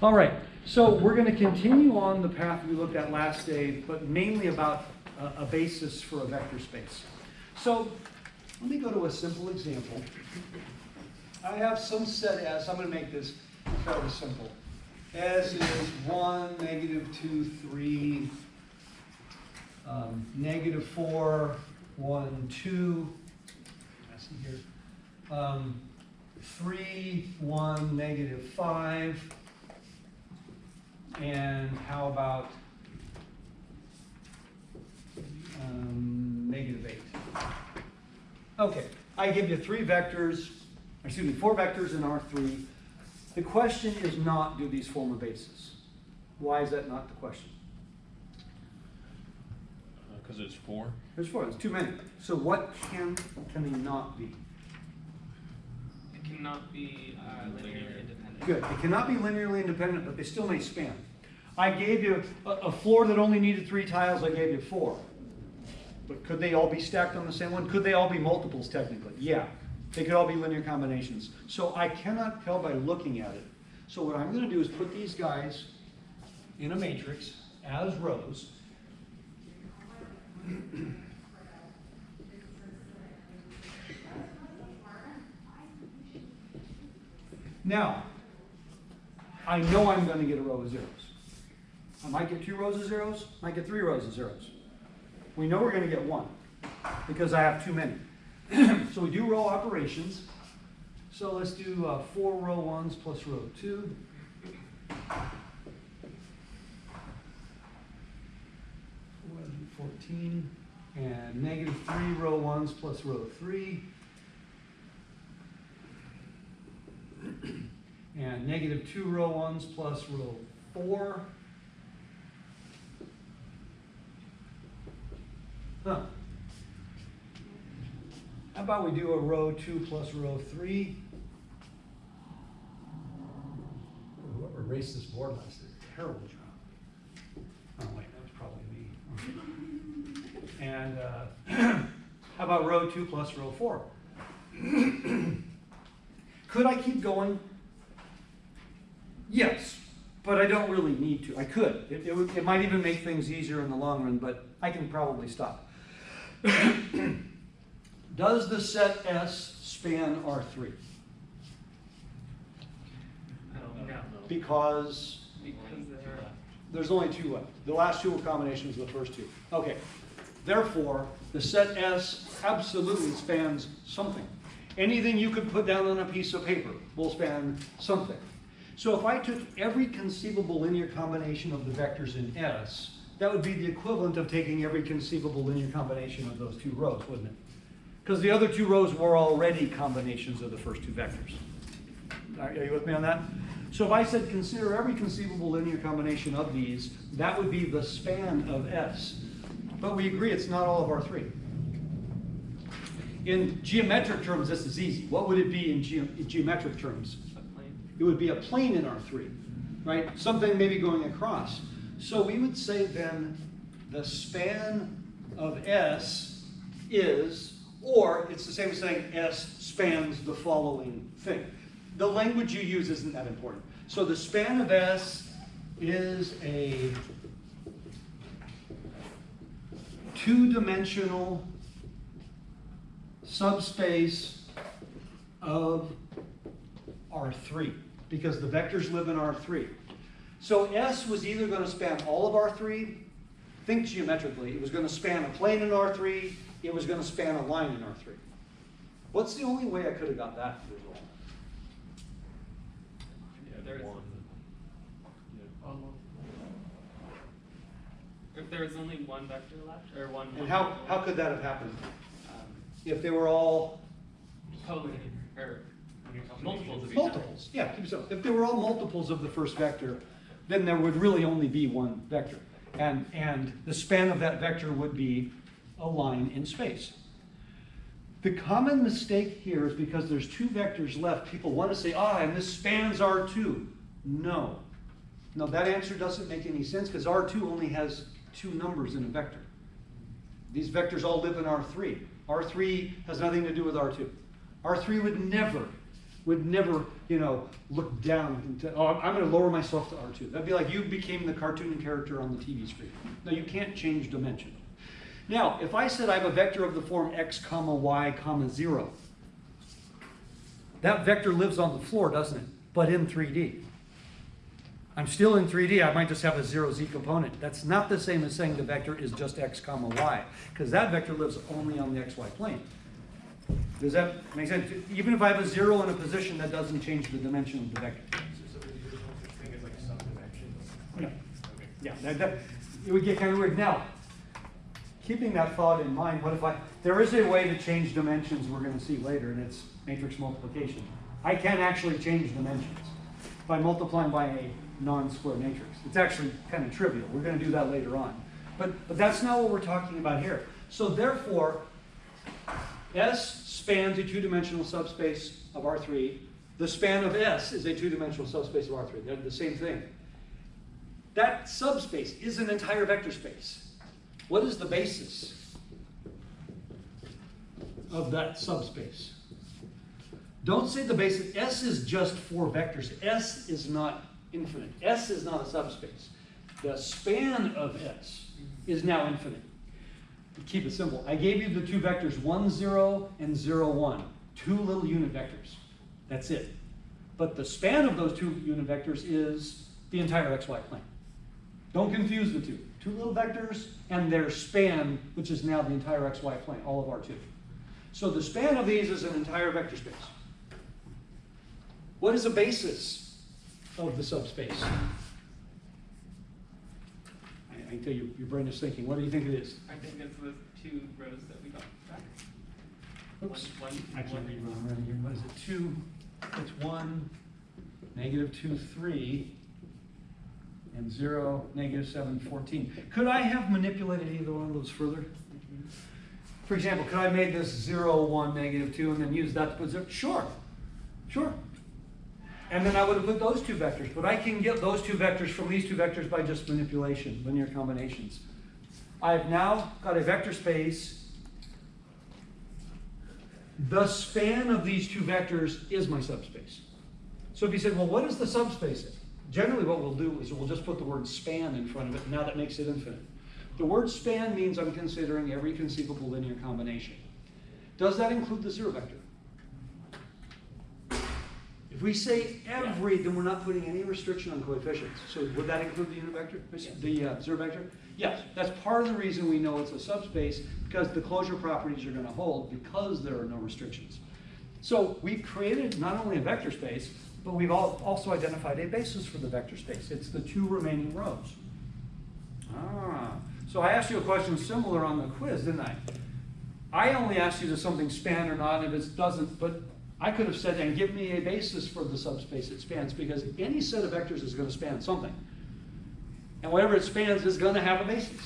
All right, so we're going to continue on the path we looked at last day, but mainly about a basis for a vector space. So let me go to a simple example. I have some set S. I'm going to make this fairly simple. S is 1, -2, 3, -4, 1, 2. I see here. 3, 1, -5. And how about -8? Okay, I give you 4 vectors in R3. The question is not, do these form a basis? Why is that not the question? Because it's 4. There's 4, there's too many. So what can they not be? It cannot be linearly independent. Good, it cannot be linearly independent, but they still may span. I gave you a floor that only needed 3 tiles, I gave you 4. But could they all be stacked on the same one? Could they all be multiples technically? Yeah, they could all be linear combinations. So I cannot tell by looking at it. So what I'm going to do is put these guys in a matrix as rows. Now, I know I'm going to get a row of zeros. I might get 2 rows of zeros, might get 3 rows of zeros. We know we're going to get 1 because I have too many. So we do row operations. So let's do 4 row 1s plus row 2. 14. And -3 row 1s plus row 3. And -2 row 1s plus row 4. Huh. How about we do a row 2 plus row 3? Whoever erased this board last did a terrible job. Oh wait, that was probably me. And how about row 2 plus row 4? Could I keep going? Yes, but I don't really need to. I could. It might even make things easier in the long run, but I can probably stop. Does the set S span R3? No. Because there's only 2 left. The last 2 were combinations of the first 2. Okay. Therefore, the set S absolutely spans something. Anything you could put down on a piece of paper will span something. So if I took every conceivable linear combination of the vectors in S, that would be the equivalent of taking every conceivable linear combination of those 2 rows, wouldn't it? Because the other 2 rows were already combinations of the first 2 vectors. Are you with me on that? So if I said consider every conceivable linear combination of these, that would be the span of S. But we agree it's not all of R3. In geometric terms, this is easy. What would it be in geometric terms? A plane. It would be a plane in R3, right? Something maybe going across. So we would say then the span of S is, or it's the same as saying S spans the following thing. The language you use isn't that important. So the span of S is a 2-dimensional subspace of R3 because the vectors live in R3. So S was either going to span all of R3, think geometrically, it was going to span a plane in R3, it was going to span a line in R3. What's the only way I could have got that result? If there was only one vector left, or one. And how could that have happened? If they were all collinear, or multiples of each multiples, yeah, keep it simple. If they were all multiples of the first vector, then there would really only be one vector. And the span of that vector would be a line in space. The common mistake here is because there's 2 vectors left, people want to say, and this spans R2. No. No, that answer doesn't make any sense because R2 only has 2 numbers in a vector. These vectors all live in R3. R3 has nothing to do with R2. R3 would never would never, you know, look down into, oh, I'm going to lower myself to R2. That'd be like you became the cartoon character on the TV screen. No, you can't change dimension. Now, if I said I have a vector of the form x comma y comma 0, that vector lives on the floor, doesn't it? But in 3D. I'm still in 3D, I might just have a 0z component. That's not the same as saying the vector is just x comma y, because that vector lives only on the xy plane. Does that make sense? Even if I have a 0 in a position, that doesn't change the dimension of the vector. So there's no such thing as like subdimensions? No. Okay. Yeah, it would get kind of weird. Now, keeping that thought in mind, what if there is a way to change dimensions we're going to see later, and it's matrix multiplication. I can actually change dimensions by multiplying by a non-square matrix. It's actually kind of trivial. We're going to do that later on. But that's not what we're talking about here. So therefore, S spans a two-dimensional subspace of R3. The span of S is a two-dimensional subspace of R3. They're the same thing. That subspace is an entire vector space. What is the basis of that subspace? Don't say the basis. S is just 4 vectors. S is not infinite. S is not a subspace. The span of S is now infinite. Keep it simple. I gave you the two vectors 1, 0 and 0, 1. Two little unit vectors. That's it. But the span of those two unit vectors is the entire xy plane. Don't confuse the two. Two little vectors and their span, which is now the entire xy plane, all of R2. So the span of these is an entire vector space. What is the basis of the subspace? I can tell you, your brain is thinking. What do you think it is? I think it's the 2 rows that we got back. Oops. One, I can't read what I'm writing here. What is it? 2, it's 1, -2, 3, and 0, -7, 14. Could I have manipulated either one of those further? For example, could I have made this 0, 1, -2, and then use that to put 0? Sure. Sure. And then I would have put those two vectors. But I can get those two vectors from these two vectors by just manipulation, linear combinations. I've now got a vector space. The span of these two vectors is my subspace. So if you said, well, what is the subspace? Generally what we'll do is we'll just put the word span in front of it, and now that makes it infinite. The word span means I'm considering every conceivable linear combination. Does that include the 0 vector? If we say every, then we're not putting any restriction on coefficients. So would that include the unit vector, the 0 vector? Yes, that's part of the reason we know it's a subspace, because the closure properties are going to hold because there are no restrictions. So we've created not only a vector space, but we've also identified a basis for the vector space. It's the 2 remaining rows. So I asked you a question similar on the quiz, didn't I? I only asked you does something span or not, and if it doesn't, but I could have said, and give me a basis for the subspace it spans, because any set of vectors is going to span something. And whatever it spans is going to have a basis.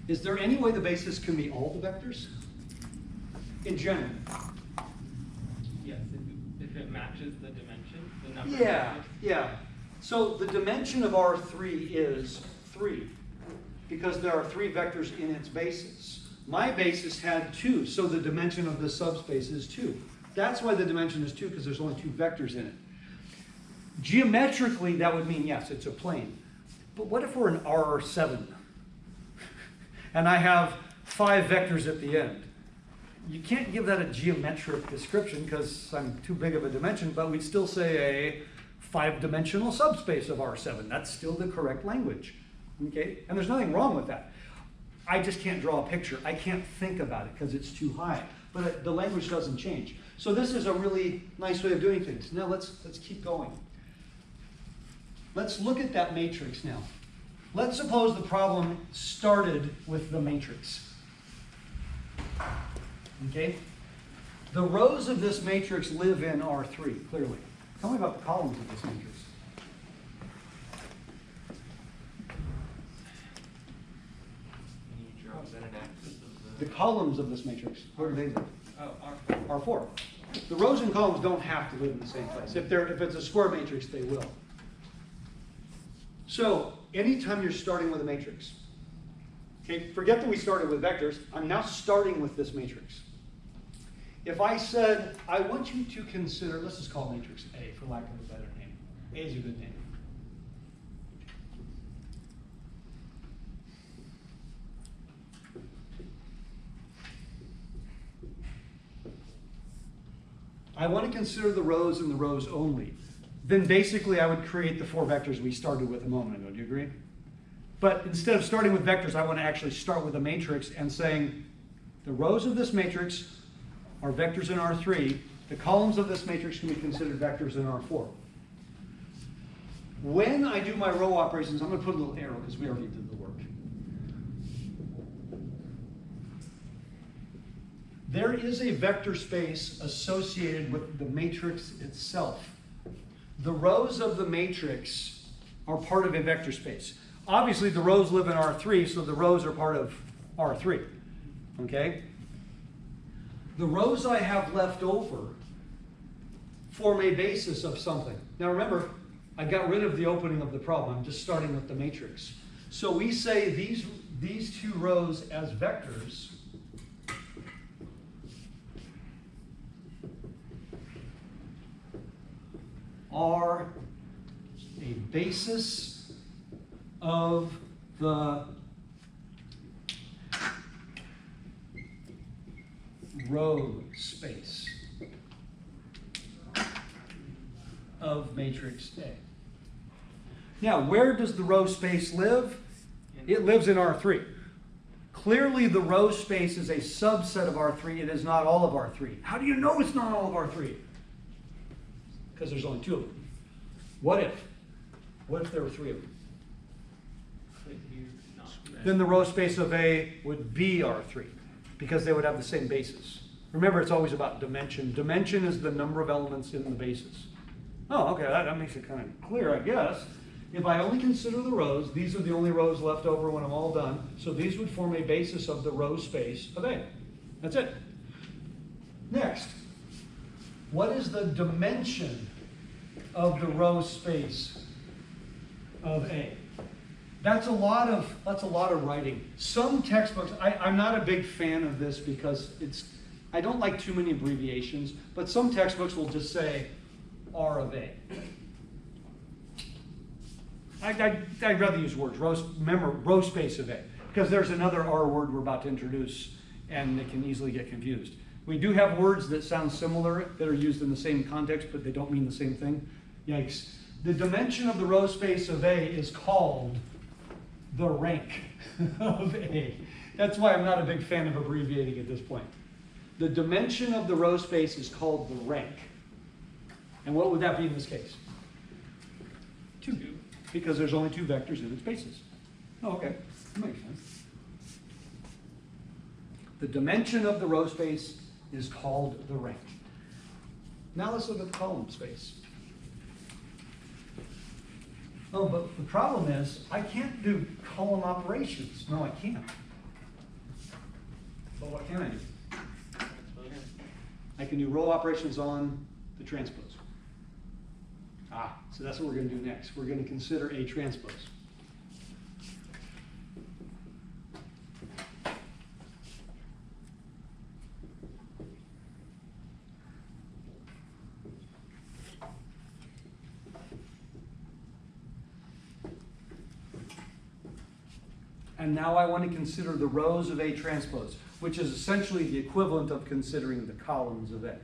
Is there any way the basis can be all the vectors? In general. Yes, if it matches the dimension, the number. Yeah. So the dimension of R3 is 3, because there are 3 vectors in its basis. My basis had 2, so the dimension of the subspace is 2. That's why the dimension is 2, because there's only 2 vectors in it. Geometrically, that would mean, yes, it's a plane. But what if we're in R7? And I have 5 vectors at the end. You can't give that a geometric description because I'm too big of a dimension, but we'd still say a 5-dimensional subspace of R7. That's still the correct language. Okay? And there's nothing wrong with that. I just can't draw a picture. I can't think about it because it's too high. But the language doesn't change. So this is a really nice way of doing things. Now let's keep going. Let's look at that matrix now. Let's suppose the problem started with the matrix. Okay? The rows of this matrix live in R3, clearly. Tell me about the columns of this matrix. The columns of this matrix, where do they live? Oh, R4. R4. The rows and columns don't have to live in the same place. If it's a square matrix, they will. So, anytime you're starting with a matrix, okay, forget that we started with vectors. I'm now starting with this matrix. if I said, I want you to consider, let's just call matrix A for lack of a better name. A is a good name. I want to consider the rows and the rows only. Then basically I would create the 4 vectors we started with a moment ago. Do you agree? But instead of starting with vectors, I want to actually start with a matrix and saying the rows of this matrix are vectors in R3. The columns of this matrix can be considered vectors in R4. When I do my row operations, I'm going to put a little arrow because we already did the work. There is a vector space associated with the matrix itself. The rows of the matrix are part of a vector space. Obviously, the rows live in R3, so the rows are part of R3. Okay? The rows I have left over form a basis of something. Now remember, I got rid of the opening of the problem. I'm just starting with the matrix. So we say these 2 rows as vectors are a basis of the row space of matrix A. Now, where does the row space live? It lives in R3. Clearly, the row space is a subset of R3. It is not all of R3. How do you know it's not all of R3? Because there's only 2 of them. What if? What if there were 3 of them? Then the row space of A would be R3 because they would have the same basis. Remember, it's always about dimension. Dimension is the number of elements in the basis. Oh, okay, that makes it kind of clear, I guess. If I only consider the rows, these are the only rows left over when I'm all done. So these would form a basis of the row space of A. That's it. Next, what is the dimension of the row space of A? That's a lot of writing. Some textbooks, I'm not a big fan of this because I don't like too many abbreviations, but some textbooks will just say R of A. I'd rather use words. Remember, row space of A, because there's another R word we're about to introduce, and it can easily get confused. We do have words that sound similar that are used in the same context, but they don't mean the same thing. Yikes. The dimension of the row space of A is called the rank of A. That's why I'm not a big fan of abbreviating at this point. The dimension of the row space is called the rank. And what would that be in this case? 2. Because there's only 2 vectors in its basis. Oh, okay. That makes sense. The dimension of the row space is called the rank. Now let's look at the column space. Oh, but the problem is I can't do column operations. No, I can't. But what can I do? I can do row operations on the transpose. So that's what we're going to do next. We're going to consider a transpose. And now I want to consider the rows of A transpose, which is essentially the equivalent of considering the columns of A.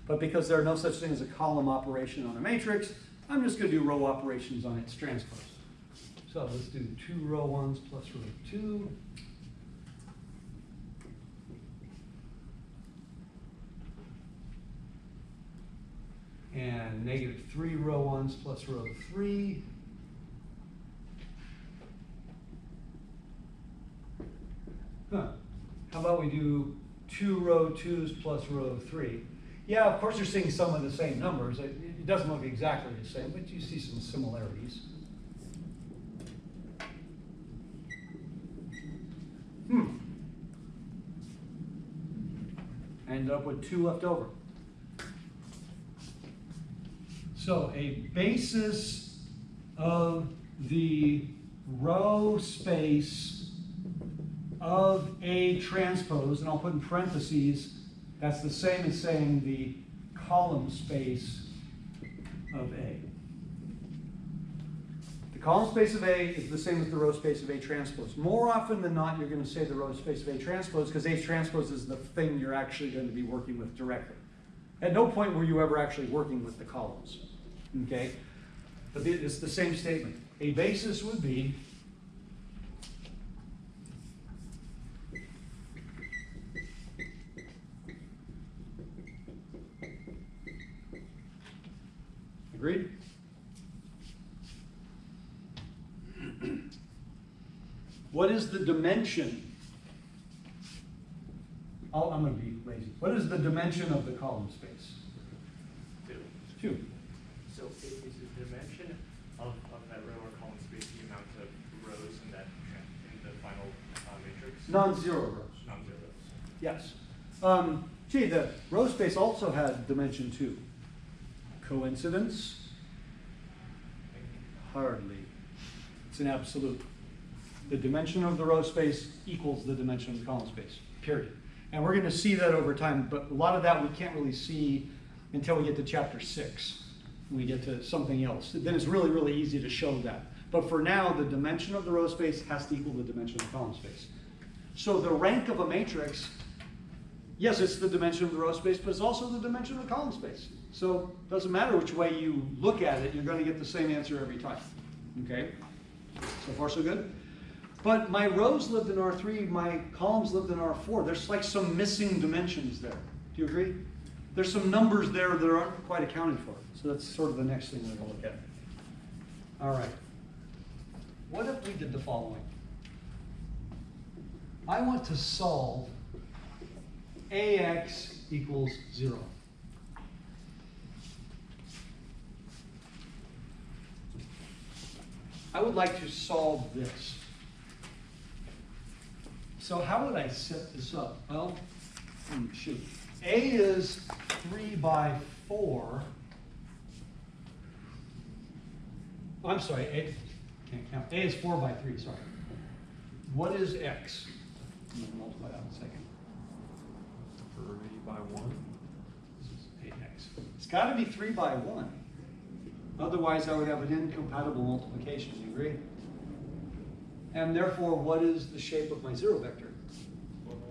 But because there are no such thing as a column operation on a matrix, I'm just going to do row operations on its transpose. So let's do 2 row 1s plus row 2. And negative 3 row 1s plus row 3. How about we do 2 row 2s plus row 3? Yeah, of course you're seeing some of the same numbers. It doesn't look exactly the same, but you see some similarities. End up with 2 left over. So a basis of the row space of A transpose, and I'll put in parentheses, That's the same as saying the column space of A. The column space of A is the same as the row space of A transpose. More often than not, you're going to say the row space of A transpose because A transpose is the thing you're actually going to be working with directly. At no point were you ever actually working with the columns, okay? But it's the same statement. A basis would be agreed? What is the dimension? I'm going to be lazy. What is the dimension of the column space? 2. 2. So is the dimension of that row or column space the amount of rows in that in the final matrix? Non-zero rows. Non-zero rows. Yes. Gee, the row space also had dimension 2. Coincidence? Hardly. It's an absolute. The dimension of the row space equals the dimension of the column space, period. And we're going to see that over time, but a lot of that we can't really see until we get to chapter 6. When we get to something else. Then it's really, really easy to show that. But for now, the dimension of the row space has to equal the dimension of the column space. So the rank of a matrix, yes, it's the dimension of the row space, but it's also the dimension of the column space. So it doesn't matter which way you look at it, you're going to get the same answer every time. Okay? So far, so good? But my rows lived in R3, my columns lived in R4. There's like some missing dimensions there. Do you agree? There's some numbers there that aren't quite accounted for. So that's sort of the next thing we're going to look at. All right. What if we did the following? I want to solve AX equals 0. I would like to solve this. So how would I set this up? Well, shoot. A is 3 by 4. Oh, I'm sorry, A, can't count. A is 4 by 3, sorry. What is X? I'm going to multiply that in a second. 3 by 1. This is 8X. It's got to be 3 by 1. Otherwise, I would have an incompatible multiplication. Do you agree? And therefore, what is the shape of my 0 vector? 4 by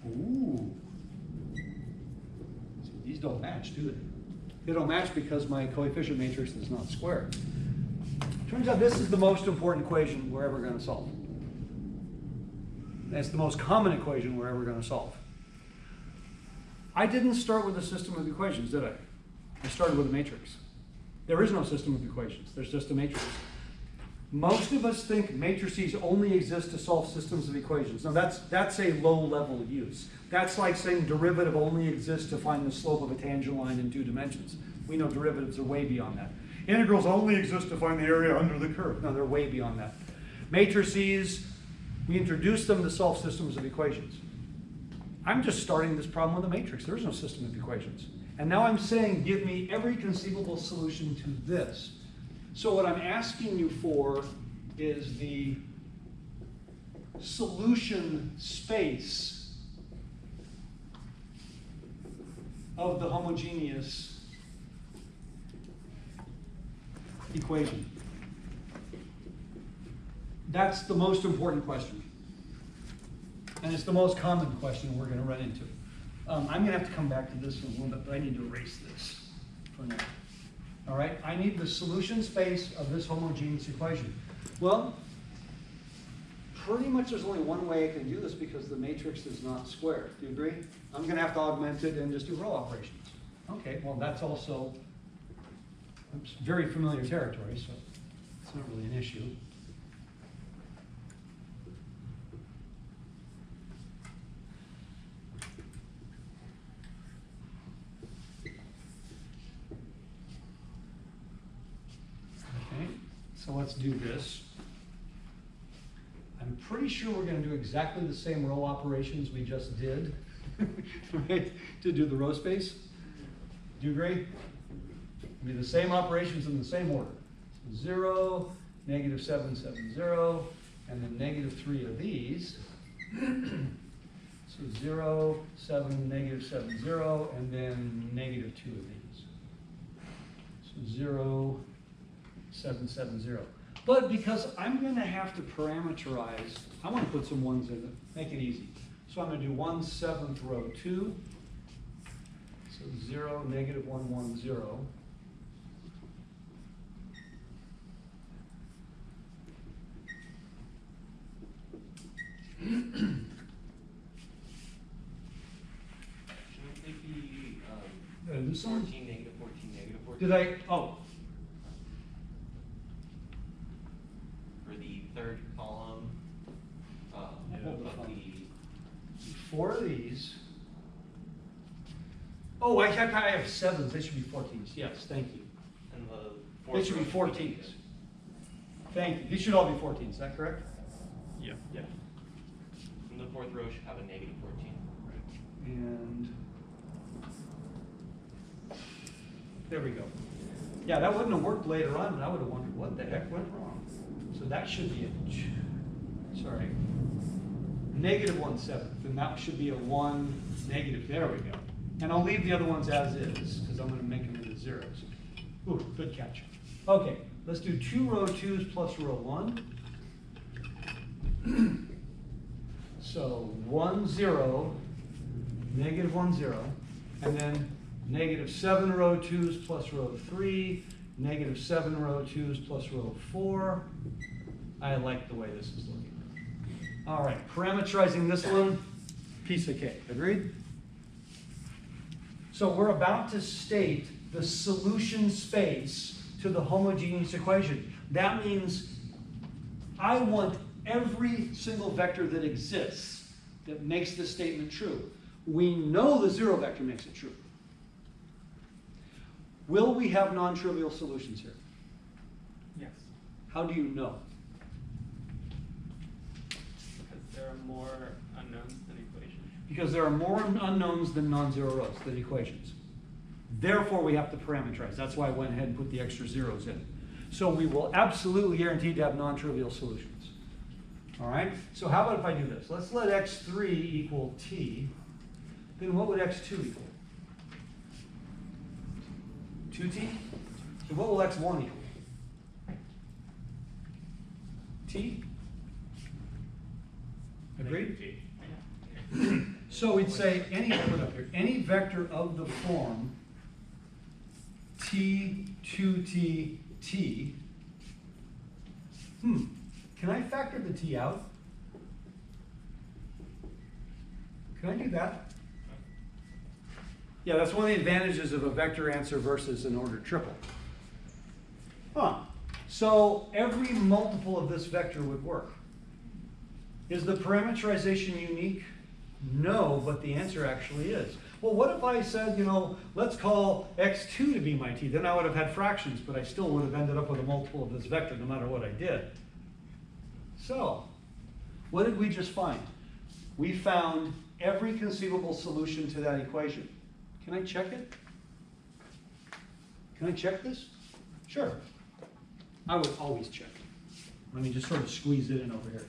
1. Ooh. See, these don't match, do they? They don't match because my coefficient matrix is not square. Turns out this is the most important equation we're ever going to solve. That's the most common equation we're ever going to solve. I didn't start with a system of equations, did I? I started with a matrix. There is no system of equations. There's just a matrix. Most of us think matrices only exist to solve systems of equations. Now that's a low-level use. That's like saying derivative only exists to find the slope of a tangent line in 2 dimensions. We know derivatives are way beyond that. Integrals only exist to find the area under the curve. No, they're way beyond that. Matrices, we introduce them to solve systems of equations. I'm just starting this problem with a matrix. There is no system of equations. And now I'm saying, give me every conceivable solution to this. So what I'm asking you for is the solution space of the homogeneous equation. That's the most important question. And it's the most common question we're going to run into. I'm going to have to come back to this in a little bit, but I need to erase this for now. All right, I need the solution space of this homogeneous equation. Well, pretty much there's only one way I can do this because the matrix is not square. Do you agree? I'm going to have to augment it and just do row operations. Okay, well that's also very familiar territory, so it's not really an issue. So let's do this. I'm pretty sure we're going to do exactly the same row operations we just did, right? To do the row space. Do you agree? It'll be the same operations in the same order. So 0, -7, 7, 0, and then -3 of these. So 0, 7, negative 7, 0, and then negative 2 of these. So 0, 7, 7, 0. But because I'm going to have to parameterize, I want to put some 1s in it, make it easy. So I'm going to do 1 7th row 2. So 0, negative 1, 1, 0. Shouldn't they be, This one? 14, negative 14, negative 14? Did I? Oh, For the third column, Yeah. of the, 4 of these. Oh, I have 7s. They should be 14s. Yes, thank you. and the They fourth should be row 14s. negative. Thank you. These should all be 14s. Is that correct? Yeah. Yeah. And the fourth row should have a negative 14. And there we go. Yeah, that wouldn't have worked later on, and I would have wondered what the heck went wrong. So that should be a, sorry, negative 1 7th, and that should be a 1 negative. There we go. And I'll leave the other ones as is, because I'm going to make them into zeros. Ooh, good catch. Okay, let's do 2 row 2s plus row 1. So 1 0, negative 1 0, and then negative 7 row 2s plus row 3, negative 7 row 2s plus row 4. I like the way this is looking. All right, parameterizing this one, piece of cake. Agreed? So we're about to state the solution space to the homogeneous equation. That means I want every single vector that exists that makes this statement true. We know the 0 vector makes it true. Will we have non-trivial solutions here? Yes, How do you know? because there are more unknowns than equations. Because there are more unknowns than non-zero rows, than equations. Therefore, we have to parameterize. That's why I went ahead and put the extra zeros in. So we will absolutely guarantee to have non-trivial solutions. All right? So how about if I do this? Let's let x3 equal t. Then what would x2 equal? 2t? So what will x1 equal? T? Agreed? T. So we'd say any vector of the form t, 2t, t. Can I factor the t out? Can I do that? Yeah, that's one of the advantages of a vector answer versus an ordered triple. So every multiple of this vector would work. Is the parameterization unique? No, but the answer actually is. Well, what if I said, let's call x2 to be my t? Then I would have had fractions, but I still would have ended up with a multiple of this vector no matter what I did. So, what did we just find? We found every conceivable solution to that equation. Can I check it? Can I check this? Sure. I would always check. Let me just sort of squeeze it in over here.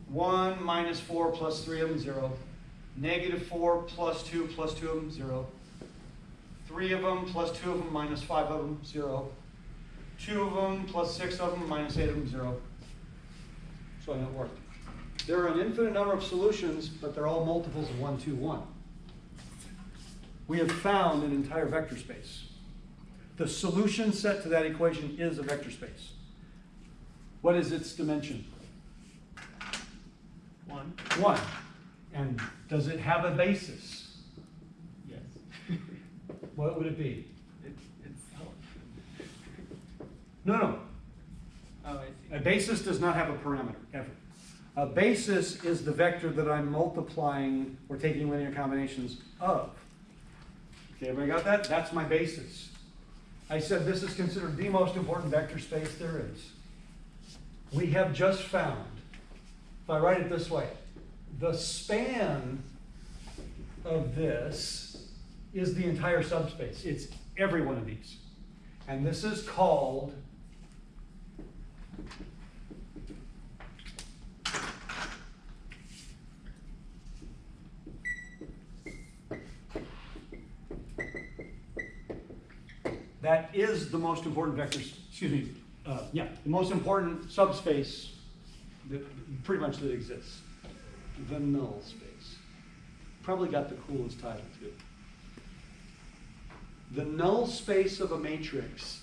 1 minus 4 plus 3 of them, 0. Negative 4 plus 2 plus 2 of them, 0. 3 of them plus 2 of them minus 5 of them, 0. 2 of them plus 6 of them minus 8 of them, 0. So I know it worked. There are an infinite number of solutions, but they're all multiples of 1, 2, 1. We have found an entire vector space. The solution set to that equation is a vector space. What is its dimension? 1. 1. And does it have a basis? Yes. What would it be? Itself. No. Oh, I see. A basis does not have a parameter, ever. A basis is the vector that I'm multiplying or taking linear combinations of. Okay, everybody got that? That's my basis. I said this is considered the most important vector space there is. We have just found, if I write it this way, the span of this is the entire subspace. It's every one of these. And this is called that is the most important vector, excuse me, yeah, the most important subspace that pretty much that exists. The null space. Probably got the coolest title too. The null space of a matrix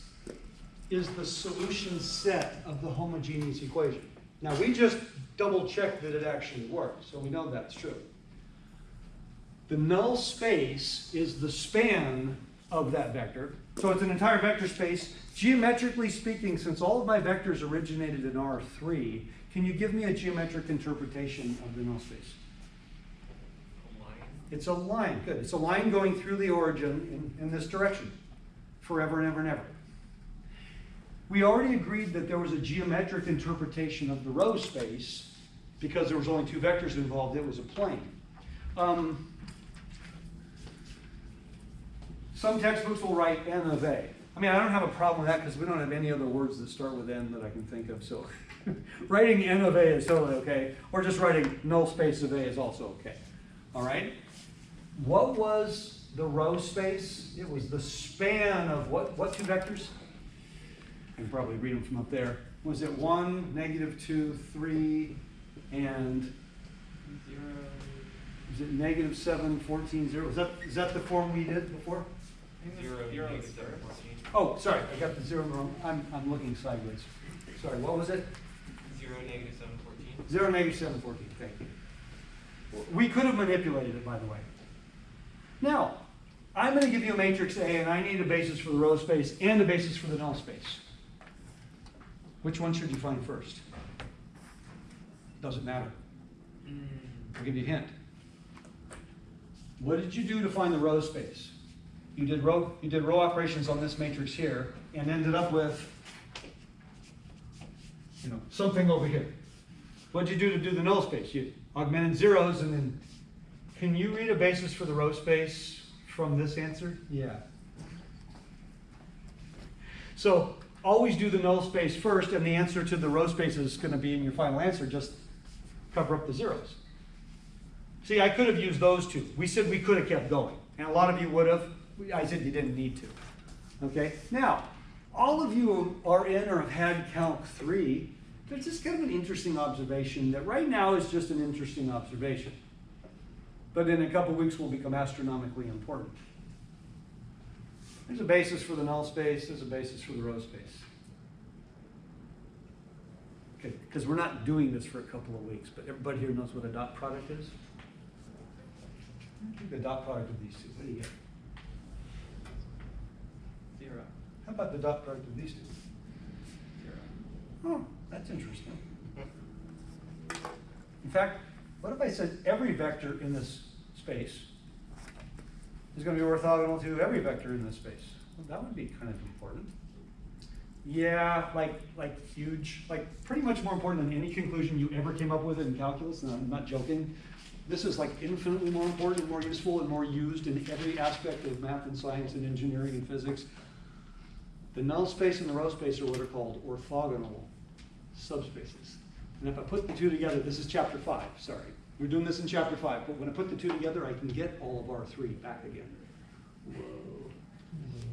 is the solution set of the homogeneous equation. Now we just double checked that it actually works, so we know that's true. The null space is the span of that vector. So it's an entire vector space. Geometrically speaking, since all of my vectors originated in R3, can you give me a geometric interpretation of the null space? It's a line, good. It's a line going through the origin in this direction, forever and ever and ever. We already agreed that there was a geometric interpretation of the row space because there was only two vectors involved. It was a plane. Some textbooks will write n of a. I mean, I don't have a problem with that because we don't have any other words that start with n that I can think of. So writing n of a is totally okay. Or just writing null space of a is also okay. All right? What was the row space? It was the span of what two vectors? I can probably read them from up there. Was it 1, -2, 3, and 0. is it -7, 14, 0? Is that the form we did before? 0, Zero -7, is 14. Oh, sorry, I got the 0 wrong. I'm looking sideways. Sorry, what was it? 0, -7, 14. 0, -7, 14. Thank you. We could have manipulated it, by the way. Now, I'm going to give you a matrix A, and I need a basis for the row space and a basis for the null space. Which one should you find first? Doesn't matter. I'll give you a hint. What did you do to find the row space? You did row operations on this matrix here and ended up with, something over here. What did you do to do the null space? You augmented zeros, and then can you read a basis for the row space from this answer? Yeah. So always do the null space first, and the answer to the row space is going to be in your final answer. Just cover up the zeros. See, I could have used those two. We said we could have kept going, and a lot of you would have. I said you didn't need to. Okay? Now, all of you are in or have had Calc 3. There's just kind of an interesting observation that right now is just an interesting observation. But in a couple weeks will become astronomically important. There's a basis for the null space, there's a basis for the row space. Okay, because we're not doing this for a couple of weeks, but everybody here knows what a dot product is? The dot product of these two, what do you get? 0. How about the dot product of these two? 0. Oh, that's interesting. In fact, what if I said every vector in this space is going to be orthogonal to every vector in this space? Well, that would be kind of important. Yeah, like huge, like pretty much more important than any conclusion you ever came up with in calculus, and I'm not joking. This is like infinitely more important and more useful and more used in every aspect of math and science and engineering and physics. The null space and the row space are what are called orthogonal subspaces. And if I put the two together, this is chapter 5, sorry. We're doing this in chapter 5, but when I put the two together, I can get all of R3 back again. Whoa.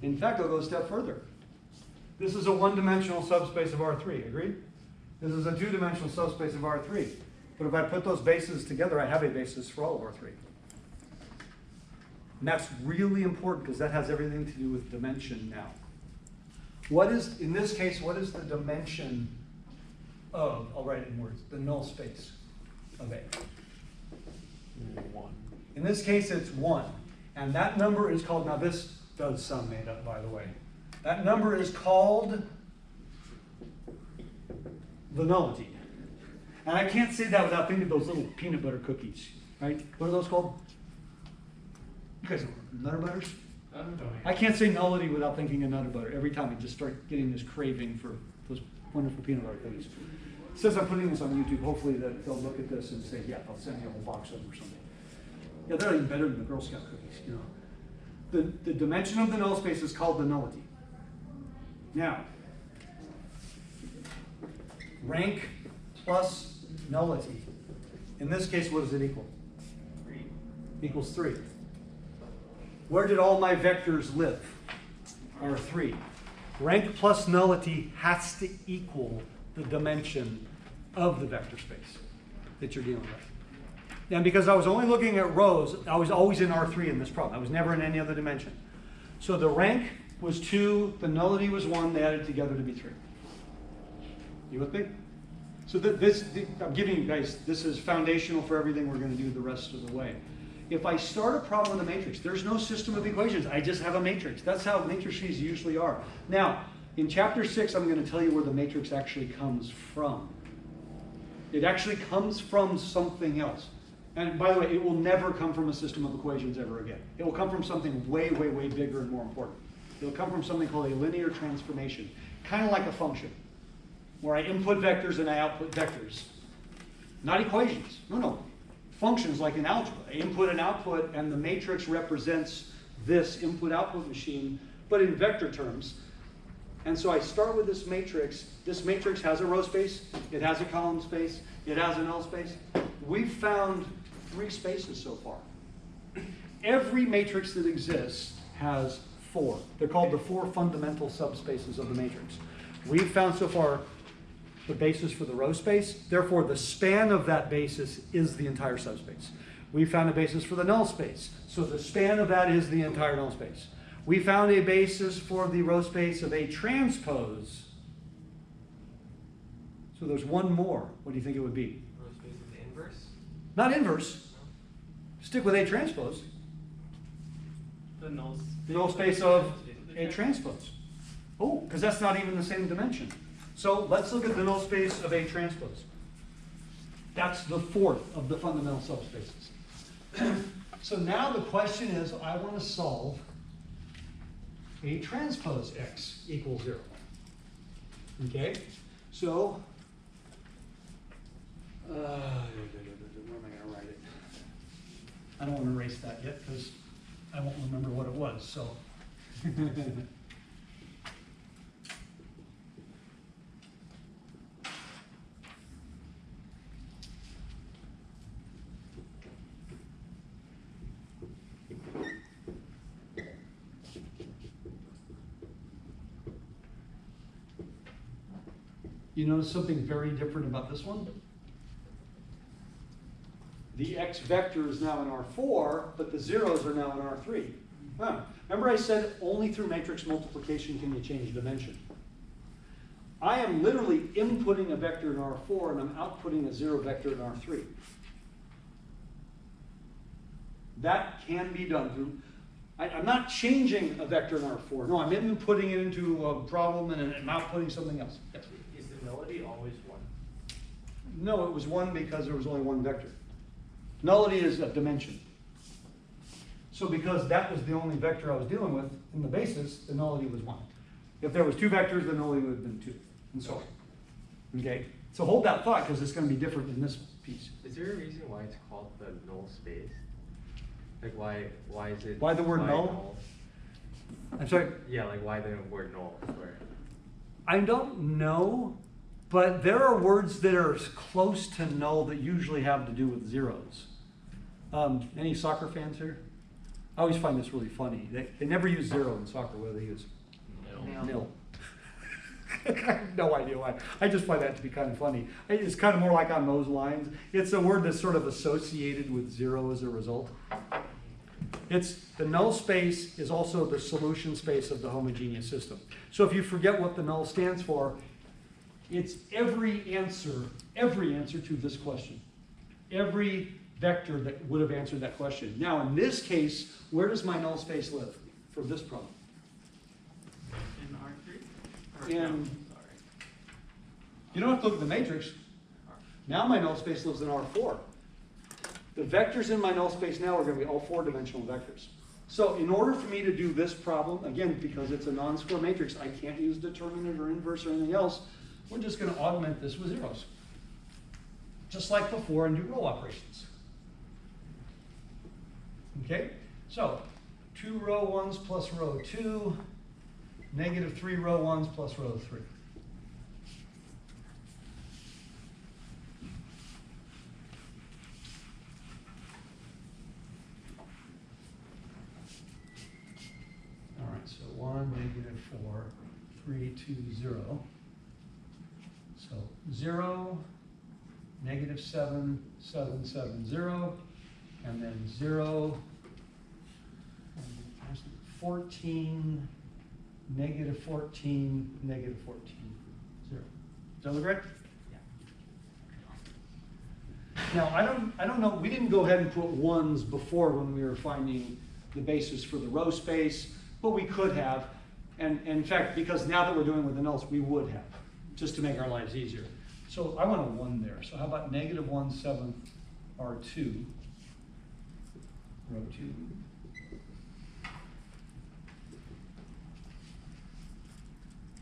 In fact, I'll go a step further. This is a one-dimensional subspace of R3, agreed? This is a two-dimensional subspace of R3. But if I put those bases together, I have a basis for all of R3. And that's really important because that has everything to do with dimension now. What is, in this case, what is the dimension of, I'll write it in words, the null space of A? 1. In this case, it's 1. And that number is called, now this does sound made up, by the way. That number is called the nullity. And I can't say that without thinking of those little peanut butter cookies, right? What are those called? You guys know Nutter Butters? I can't say nullity without thinking of Nutter Butter. Every time I just start getting this craving for those wonderful peanut butter cookies. Since I'm putting this on YouTube, hopefully that they'll look at this and say, yeah, I'll send you a whole box of them or something. Yeah, they're even better than the Girl Scout cookies, you know. The dimension of the null space is called the nullity. Now, rank plus nullity. In this case, what does it equal? 3. Equals 3. Where did all my vectors live? Are 3. Rank plus nullity has to equal the dimension of the vector space that you're dealing with. And because I was only looking at rows, I was always in R3 in this problem. I was never in any other dimension. So the rank was 2, the nullity was 1, they added together to be 3. You with me? So I'm giving you guys, this is foundational for everything we're going to do the rest of the way. If I start a problem with a matrix, there's no system of equations. I just have a matrix. That's how matrices usually are. Now, in chapter 6, I'm going to tell you where the matrix actually comes from. It actually comes from something else. And by the way, it will never come from a system of equations ever again. It will come from something way, way, way bigger and more important. It will come from something called a linear transformation, kind of like a function, where I input vectors and I output vectors. Not equations. No. Functions like in algebra. I input and output, and the matrix represents this input-output machine, but in vector terms. And so I start with this matrix. This matrix has a row space, it has a column space, it has a null space. We've found 3 spaces so far. Every matrix that exists has 4. They're called the 4 fundamental subspaces of the matrix. We've found so far the basis for the row space. Therefore, the span of that basis is the entire subspace. We found a basis for the null space. So the span of that is the entire null space. We found a basis for the row space of A transpose. So there's one more. What do you think it would be? Row space is the inverse? Not inverse. Stick with A transpose. The null The null space of A transpose. Oh, because that's not even the same dimension. So let's look at the null space of A transpose. That's the 4th of the fundamental subspaces. So now the question is, I want to solve A transpose X equals 0. Okay? So, where am I going to write it? I don't want to erase that yet because I won't remember what it was. So. You notice something very different about this one? The x vector is now in R4, but the zeros are now in R3. Huh. Remember I said only through matrix multiplication can you change dimension. I am literally inputting a vector in R4 and I'm outputting a 0 vector in R3. That can be done through, I'm not changing a vector in R4. No, I'm inputting it into a problem and I'm outputting something else. Yes. Is the nullity always 1? No, it was 1 because there was only one vector. Nullity is a dimension. So because that was the only vector I was dealing with in the basis, the nullity was 1. If there was 2 vectors, the nullity would have been 2, and so on. Okay? So hold that thought because it's going to be different in this piece. Is there a reason why it's called the null space? Like why is it? Why the word null? I'm sorry? Yeah, like why the word null? Where? I don't know, but there are words that are close to null that usually have to do with zeros. Any soccer fans here? I always find this really funny. They never use 0 in soccer. What do they use? Nil. I have no idea why. I just find that to be kind of funny. It's kind of more like on those lines. It's a word that's sort of associated with 0 as a result. It's the null space is also the solution space of the homogeneous system. So if you forget what the null stands for, it's every answer to this question. Every vector that would have answered that question. Now in this case, where does my null space live for this problem? In R3? In, you don't have to look at the matrix. Now my null space lives in R4. The vectors in my null space now are going to be all 4-dimensional vectors. So in order for me to do this problem, again, because it's a non-square matrix, I can't use determinant or inverse or anything else. We're just going to augment this with zeros. Just like before and do row operations. Okay? So 2 row 1s plus row 2 negative 3 row 1s plus row 3. All right, so 1, negative 4, 3, 2, 0. So 0, negative 7, 7, 7, 0, and then 0, 14, negative 14, negative 14, 0. Does that look right? Now, I don't know, we didn't go ahead and put ones before when we were finding the basis for the row space, but we could have. And in fact, because now that we're doing with the nulls, we would have, just to make our lives easier. So I want a 1 there. So how about negative 1, 7, R2, row 2.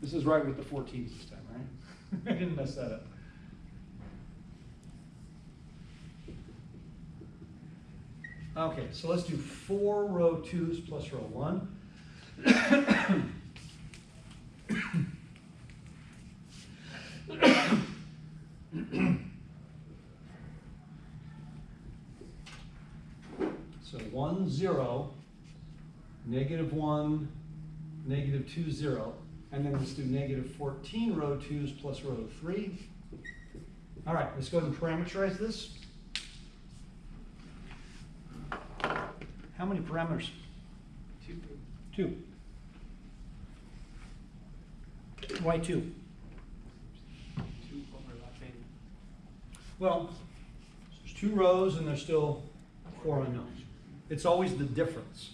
This is right with the 14s this time, right? I didn't mess that up. Okay, so let's do 4 row 2s plus row 1. So 1, 0, negative 1, negative 2, 0. And then let's do negative 14 row 2s plus row 3. All right, let's go ahead and parameterize this. How many parameters? 2. Why 2? 2 overlapping. Well, there's 2 rows and there's still 4 unknowns. It's always the difference.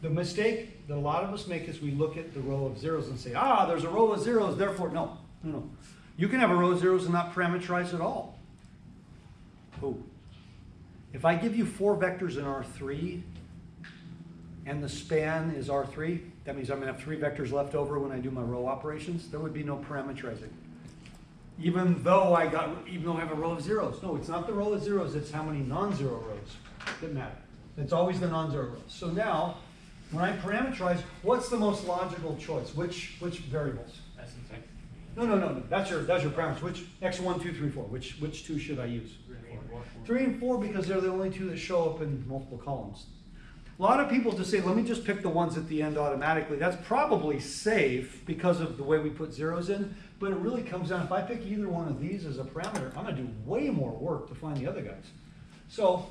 The mistake that a lot of us make is we look at the row of zeros and say, ah, there's a row of zeros, therefore, no. You can have a row of zeros and not parameterize at all. Oh. If I give you 4 vectors in R3 and the span is R3, that means I'm going to have 3 vectors left over when I do my row operations. There would be no parameterizing. Even though I have a row of zeros. No, it's not the row of zeros, it's how many non-zero rows that matter. It's always the non-zero rows. So now, when I parameterize, what's the most logical choice? Which variables? S and T. No. That's your parameters. Which x1, 2, 3, 4? Which 2 should I use? 3 and 4 because they're the only 2 that show up in multiple columns. A lot of people just say, let me just pick the ones at the end automatically. That's probably safe because of the way we put zeros in, but it really comes down, if I pick either one of these as a parameter, I'm gonna do way more work to find the other guys. So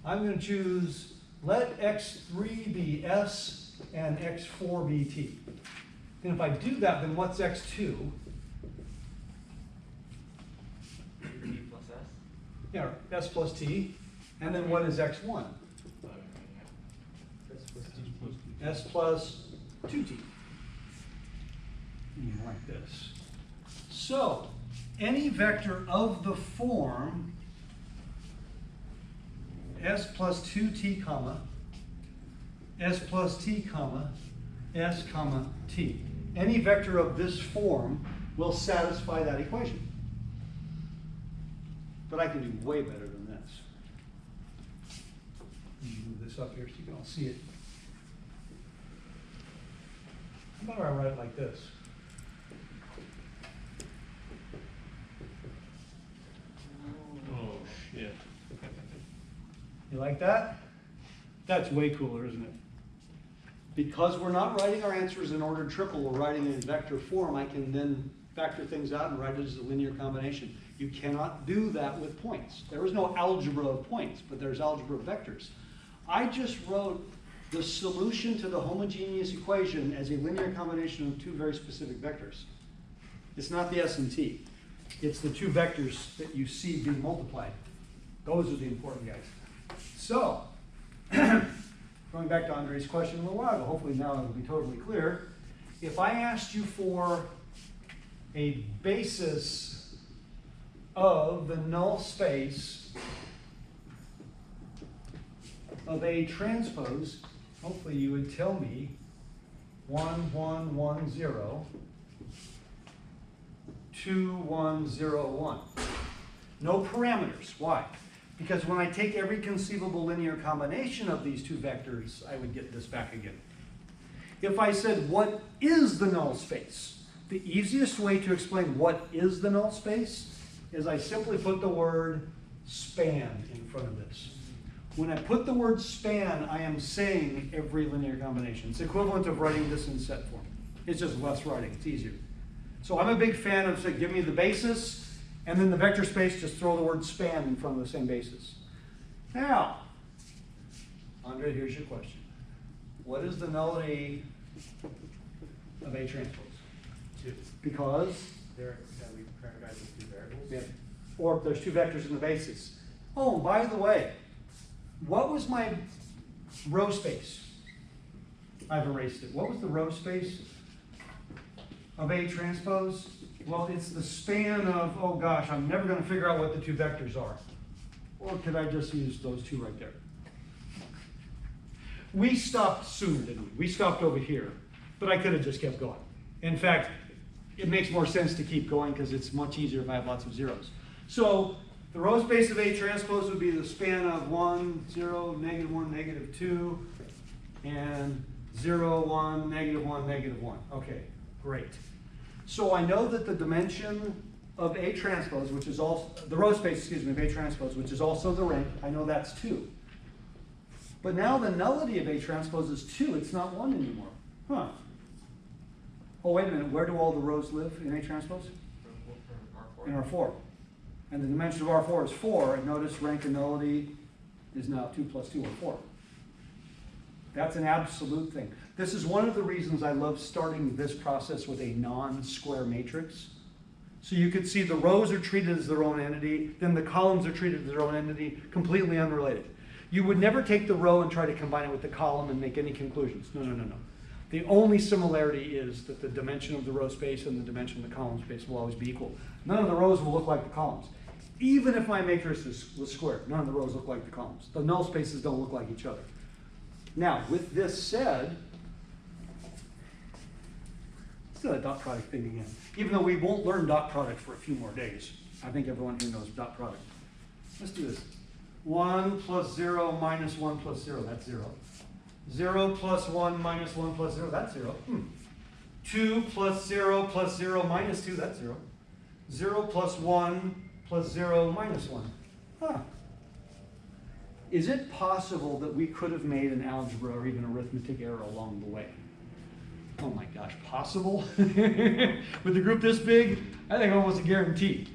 I'm gonna choose, let x3 be S and x4 be T. And if I do that, then what's x2? T plus S. Yeah, S plus T. And then what is x1? S plus 2T. Like this. So, any vector of the form S plus 2T comma, S plus T comma, S comma T. Any vector of this form will satisfy that equation. But I can do way better than this. Let me move this up here so you can all see it. How about I write it like this? Oh, shit. You like that? That's way cooler, isn't it? Because we're not writing our answers in ordered triple, we're writing in vector form, I can then factor things out and write it as a linear combination. You cannot do that with points. There is no algebra of points, but there's algebra of vectors. I just wrote the solution to the homogeneous equation as a linear combination of 2 very specific vectors. It's not the S and T. It's the 2 vectors that you see being multiplied. Those are the important guys. So, going back to Andre's question a little while ago, hopefully now it'll be totally clear. If I asked you for a basis of the null space of A transpose, hopefully you would tell me 1, 1, 1, 0, 2, 1, 0, 1. No parameters. Why? Because when I take every conceivable linear combination of these 2 vectors, I would get this back again. If I said, what is the null space? The easiest way to explain what is the null space is I simply put the word span in front of this. When I put the word span, I am saying every linear combination. It's equivalent of writing this in set form. It's just less writing, it's easier. So I'm a big fan of, say, give me the basis, and then the vector space, just throw the word span in front of the same basis. Now, Andre, here's your question. What is the nullity of A transpose? 2. Because, There, that we parameterize with 2 variables. yeah, or there's 2 vectors in the basis. Oh, by the way, what was my row space? I've erased it. What was the row space of A transpose? Well, it's the span of, oh gosh, I'm never going to figure out what the 2 vectors are. Or could I just use those 2 right there? We stopped sooner, didn't we? We stopped over here, but I could have just kept going. In fact, it makes more sense to keep going because it's much easier if I have lots of zeros. So the row space of A transpose would be the span of 1, 0, -1, -2, and 0, 1, -1, -1. Okay, great. So I know that the dimension of A transpose, which is also, the row space, excuse me, of A transpose, which is also the rank, I know that's 2. But now the nullity of A transpose is 2, it's not 1 anymore. Huh. Oh, wait a minute, where do all the rows live in A transpose? In R4. And the dimension of R4 is 4, and notice rank and nullity is now 2 plus 2 or 4. That's an absolute thing. This is one of the reasons I love starting this process with a non-square matrix. So you could see the rows are treated as their own entity, then the columns are treated as their own entity, completely unrelated. You would never take the row and try to combine it with the column and make any conclusions. No, no, no, no. The only similarity is that the dimension of the row space and the dimension of the column space will always be equal. None of the rows will look like the columns. Even if my matrix was squared, none of the rows look like the columns. The null spaces don't look like each other. Now, with this said, still a dot product thing again. Even though we won't learn dot product for a few more days. I think everyone here knows dot product. Let's do this. 1 plus 0 minus 1 plus 0, that's 0. 0 plus 1 minus 1 plus 0, that's 0. 2 plus 0 plus 0 minus 2, that's 0. 0 plus 1 plus 0 minus 1. Huh. Is it possible that we could have made an algebra or even arithmetic error along the way? Oh my gosh, possible? With a group this big, I think almost a guarantee.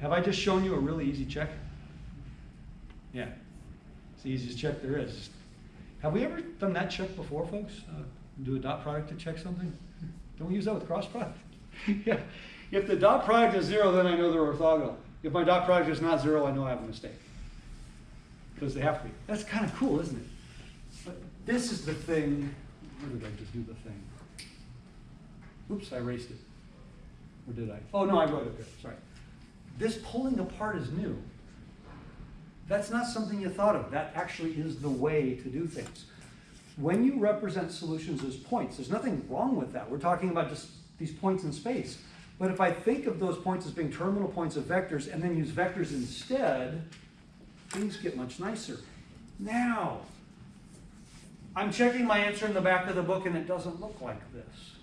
Have I just shown you a really easy check? Yeah, it's the easiest check there is. Have we ever done that check before, folks? Do a dot product to check something? Don't we use that with cross product? Yeah. If the dot product is 0, then I know they're orthogonal. If my dot product is not 0, I know I have a mistake. Because they have to be. That's kind of cool, isn't it? But this is the thing. Where did I just do the thing? Oops, I erased it. Or did I? Oh, no, I wrote it there. Sorry. This pulling apart is new. That's not something you thought of. That actually is the way to do things. When you represent solutions as points, there's nothing wrong with that. We're talking about just these points in space. But if I think of those points as being terminal points of vectors and then use vectors instead, things get much nicer. Now, I'm checking my answer in the back of the book and it doesn't look like this.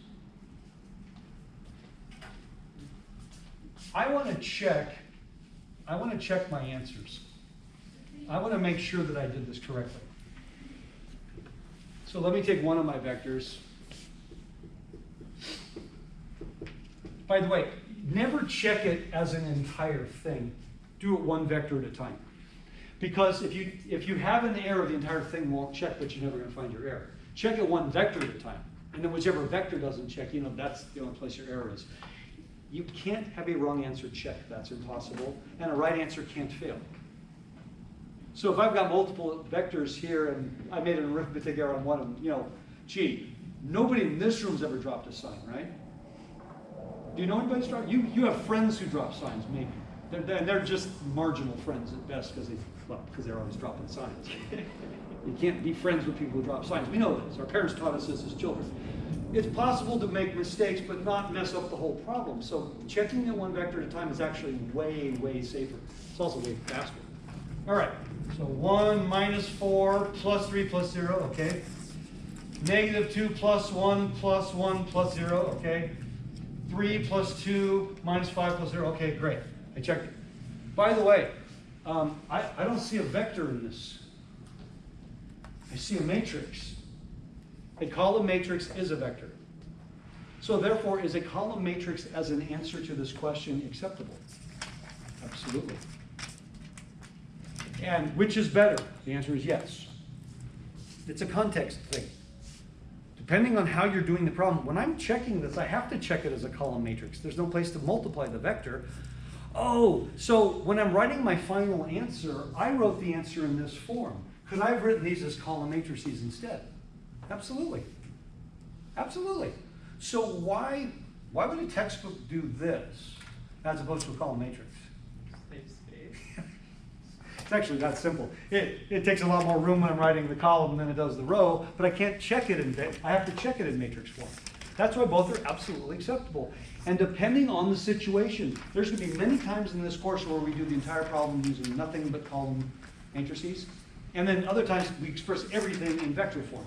I want to check my answers. I want to make sure that I did this correctly. So let me take one of my vectors. By the way, never check it as an entire thing. Do it one vector at a time. Because if you have an error, the entire thing won't check, but you're never going to find your error. Check it one vector at a time. And then whichever vector doesn't check, that's the only place your error is. You can't have a wrong answer checked. That's impossible. And a right answer can't fail. So if I've got multiple vectors here and I made an arithmetic error on one of them, gee, nobody in this room's ever dropped a sign, right? Do you know anybody's dropped? You have friends who drop signs, maybe. They're just marginal friends at best because they're always dropping signs. You can't be friends with people who drop signs. We know this. Our parents taught us this as children. It's possible to make mistakes but not mess up the whole problem. So checking it one vector at a time is actually way, way safer. It's also way faster. All right, so 1 minus 4 plus 3 plus 0, okay. Negative 2 plus 1 plus 1 plus 0, okay? 3 plus 2 minus 5 plus 0, okay, great. I checked it. By the way, I don't see a vector in this. I see a matrix. A column matrix is a vector. So therefore, is a column matrix as an answer to this question acceptable? Absolutely. And which is better? The answer is yes. It's a context thing. Depending on how you're doing the problem, when I'm checking this, I have to check it as a column matrix. There's no place to multiply the vector. Oh, so when I'm writing my final answer, I wrote the answer in this form. Could I have written these as column matrices instead? Absolutely. Absolutely. So why would a textbook do this as opposed to a column matrix? Save space. It's actually that simple. It takes a lot more room when I'm writing the column than it does the row, but I can't check it I have to check it in matrix form. That's why both are absolutely acceptable. And depending on the situation, there's going to be many times in this course where we do the entire problem using nothing but column matrices. And then other times we express everything in vector form.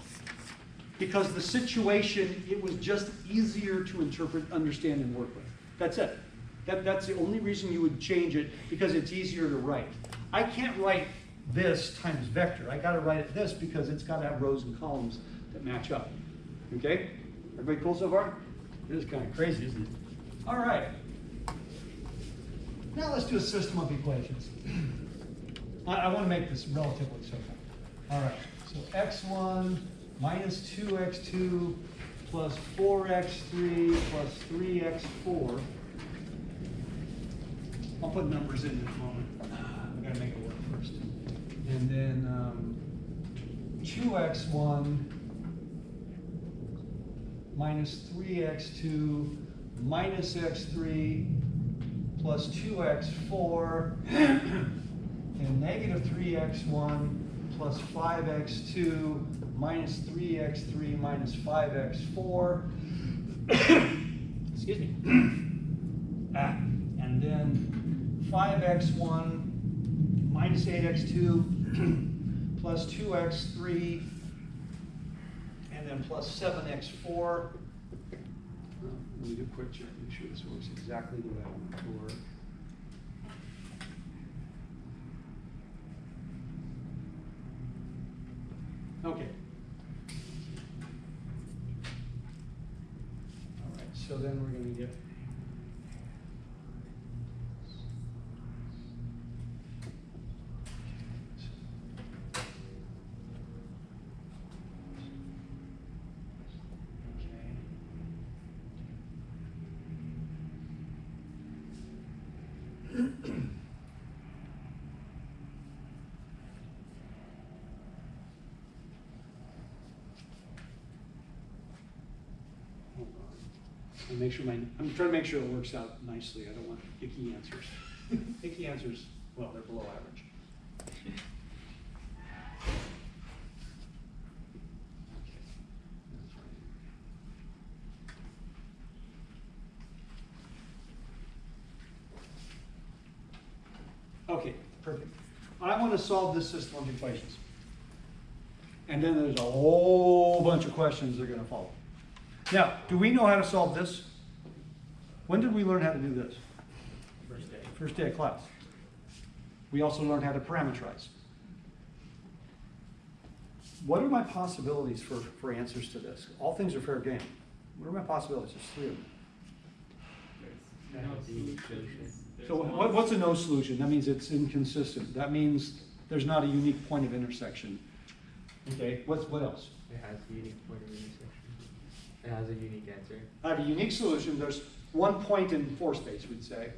Because the situation, it was just easier to interpret, understand, and work with. That's it. That's the only reason you would change it, because it's easier to write. I can't write this times vector. I got to write it this because it's got to have rows and columns that match up. Okay? Everybody cool so far? It is kind of crazy, isn't it? All right. Now let's do a system of equations. I want to make this relatively simple. All right. So x1 minus 2x2 plus 4x3 plus 3x4. I'll put numbers in a moment. I've got to make it work first. And then 2x1 minus 3x2 minus x3 plus 2x4 and negative 3x1 plus 5x2 minus 3x3 minus 5x4. Excuse me. And then 5x1 minus 8x2 plus 2x3 and then plus 7x4. Let me do a quick check, make sure this works exactly the way I want it to work. Okay. All right, so then we're going to get make sure I'm trying to make sure it works out nicely. I don't want icky answers. Icky answers, well, they're below average. Okay, perfect. I want to solve this system of equations. And then there's a whole bunch of questions that are going to follow. Now, do we know how to solve this? When did we learn how to do this? First day. First day of class. We also learned how to parameterize. What are my possibilities for answers to this? All things are fair game. What are my possibilities? There's 3 of them. There's no solutions. So what's a no solution? That means it's inconsistent. That means there's not a unique point of intersection. Okay, what else? It has a unique point of intersection. It has a unique answer. I have a unique solution. There's one point in 4 space, we'd say.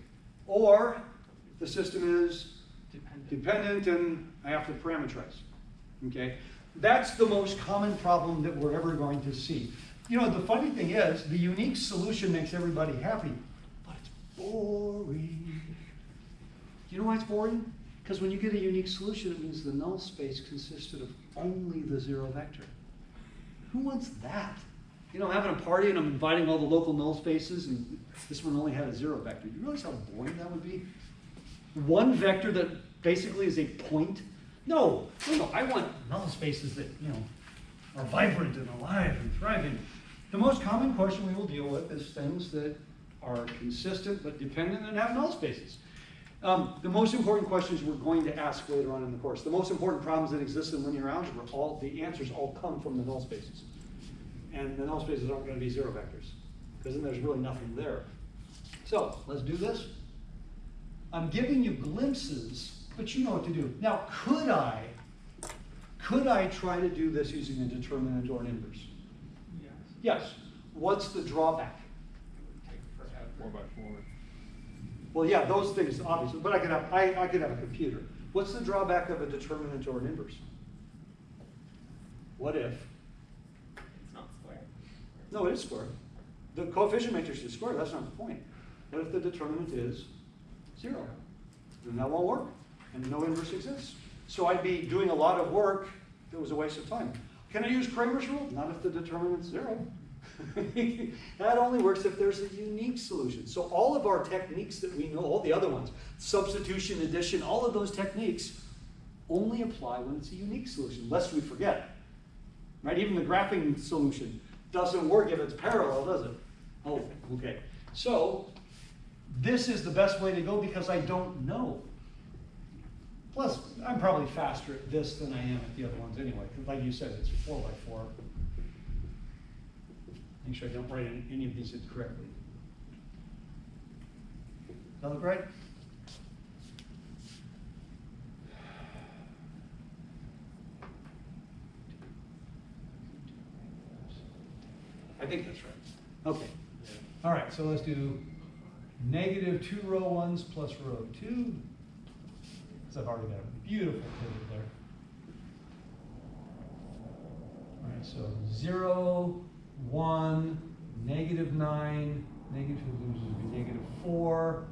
Or the system is dependent and I have to parameterize. Okay? That's the most common problem that we're ever going to see. You know, the funny thing is, the unique solution makes everybody happy, but it's boring. You know why it's boring? Because when you get a unique solution, it means the null space consisted of only the 0 vector. Who wants that? You know, having a party and I'm inviting all the local null spaces and this one only had a 0 vector. You realize how boring that would be? One vector that basically is a point? No, I want null spaces that, you know, are vibrant and alive and thriving. The most common question we will deal with is things that are consistent but dependent and have null spaces. The most important questions we're going to ask later on in the course. The most important problems that exist in linear algebra, the answers all come from the null spaces. And the null spaces aren't going to be zero vectors, because then there's really nothing there. So let's do this. I'm giving you glimpses, but you know what to do. Now, could I try to do this using a determinant or an inverse? Yes. Yes. What's the drawback? Take forever. 4x4. Well, yeah, those things, obviously, but I could have a computer. What's the drawback of a determinant or an inverse? What if? It's not square. No, it is square. The coefficient matrix is square, that's not the point. What if the determinant is 0? Then that won't work, and no inverse exists. So I'd be doing a lot of work that was a waste of time. Can I use Cramer's rule? Not if the determinant's 0. That only works if there's a unique solution. So all of our techniques that we know, all the other ones, substitution, addition, all of those techniques only apply when it's a unique solution, lest we forget. Right? Even the graphing solution doesn't work if it's parallel, does it? Oh, okay. So this is the best way to go because I don't know. Plus, I'm probably faster at this than I am at the other ones anyway. Like you said, it's 4x4. Make sure I don't write any of these incorrectly. Does that look right? I think that's right. Okay. All right, so let's do negative 2 row 1s plus row 2. Because I've already got a beautiful pivot there. All right, so 0, 1, negative 9, negative 2 would be negative 4,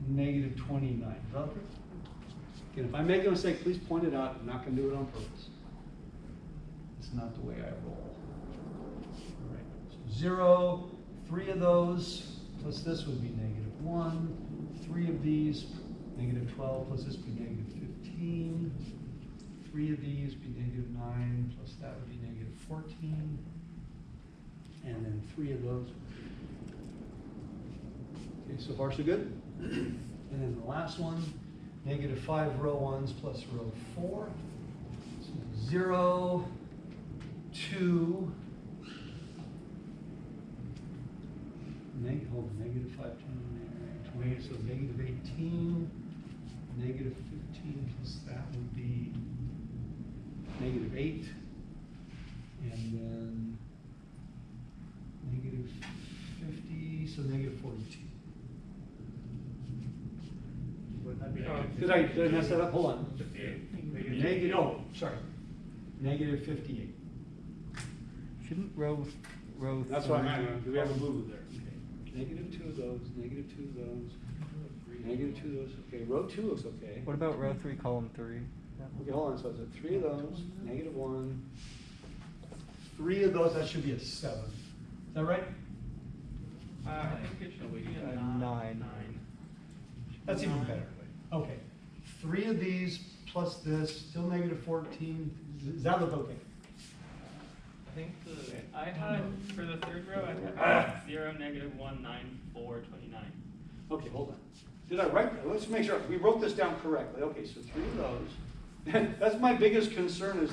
negative 29. Is that okay? Again, if I make a mistake, please point it out. I'm not going to do it on purpose. It's not the way I roll. All right, so 0, 3 of those, plus this would be negative 1. 3 of these, negative 12, plus this would be negative 15. 3 of these would be negative 9, plus that would be negative 14. And then 3 of those. Okay, so far so good? And then the last one, negative 5 row 1s plus row 4. So 0, 2, negative 5, 10, 20, so negative 18, negative 15 plus that would be negative 8, and then negative 50, so negative 42. Would that be negative Did I mess that up? Hold on. 58? Negative, oh, sorry. Negative 58. Shouldn't row That's what I'm at. Do we have a boo-boo there? Okay. Negative 2 of those, negative 2 of those, negative 2 of those. Okay, row 2 looks okay. What about row 3, column 3? Okay, hold on. So it's 3 of those, negative 1. 3 of those, that should be a 7. Is that right? I think it should be a 9. 9. That's even better. Okay. 3 of these plus this, still negative 14. Does that look okay? I think I had, for the third row, I had 0, negative 1, 9, 4, 29. Okay, hold on. Did I write that? Let's make sure we wrote this down correctly. Okay, so 3 of those. That's my biggest concern is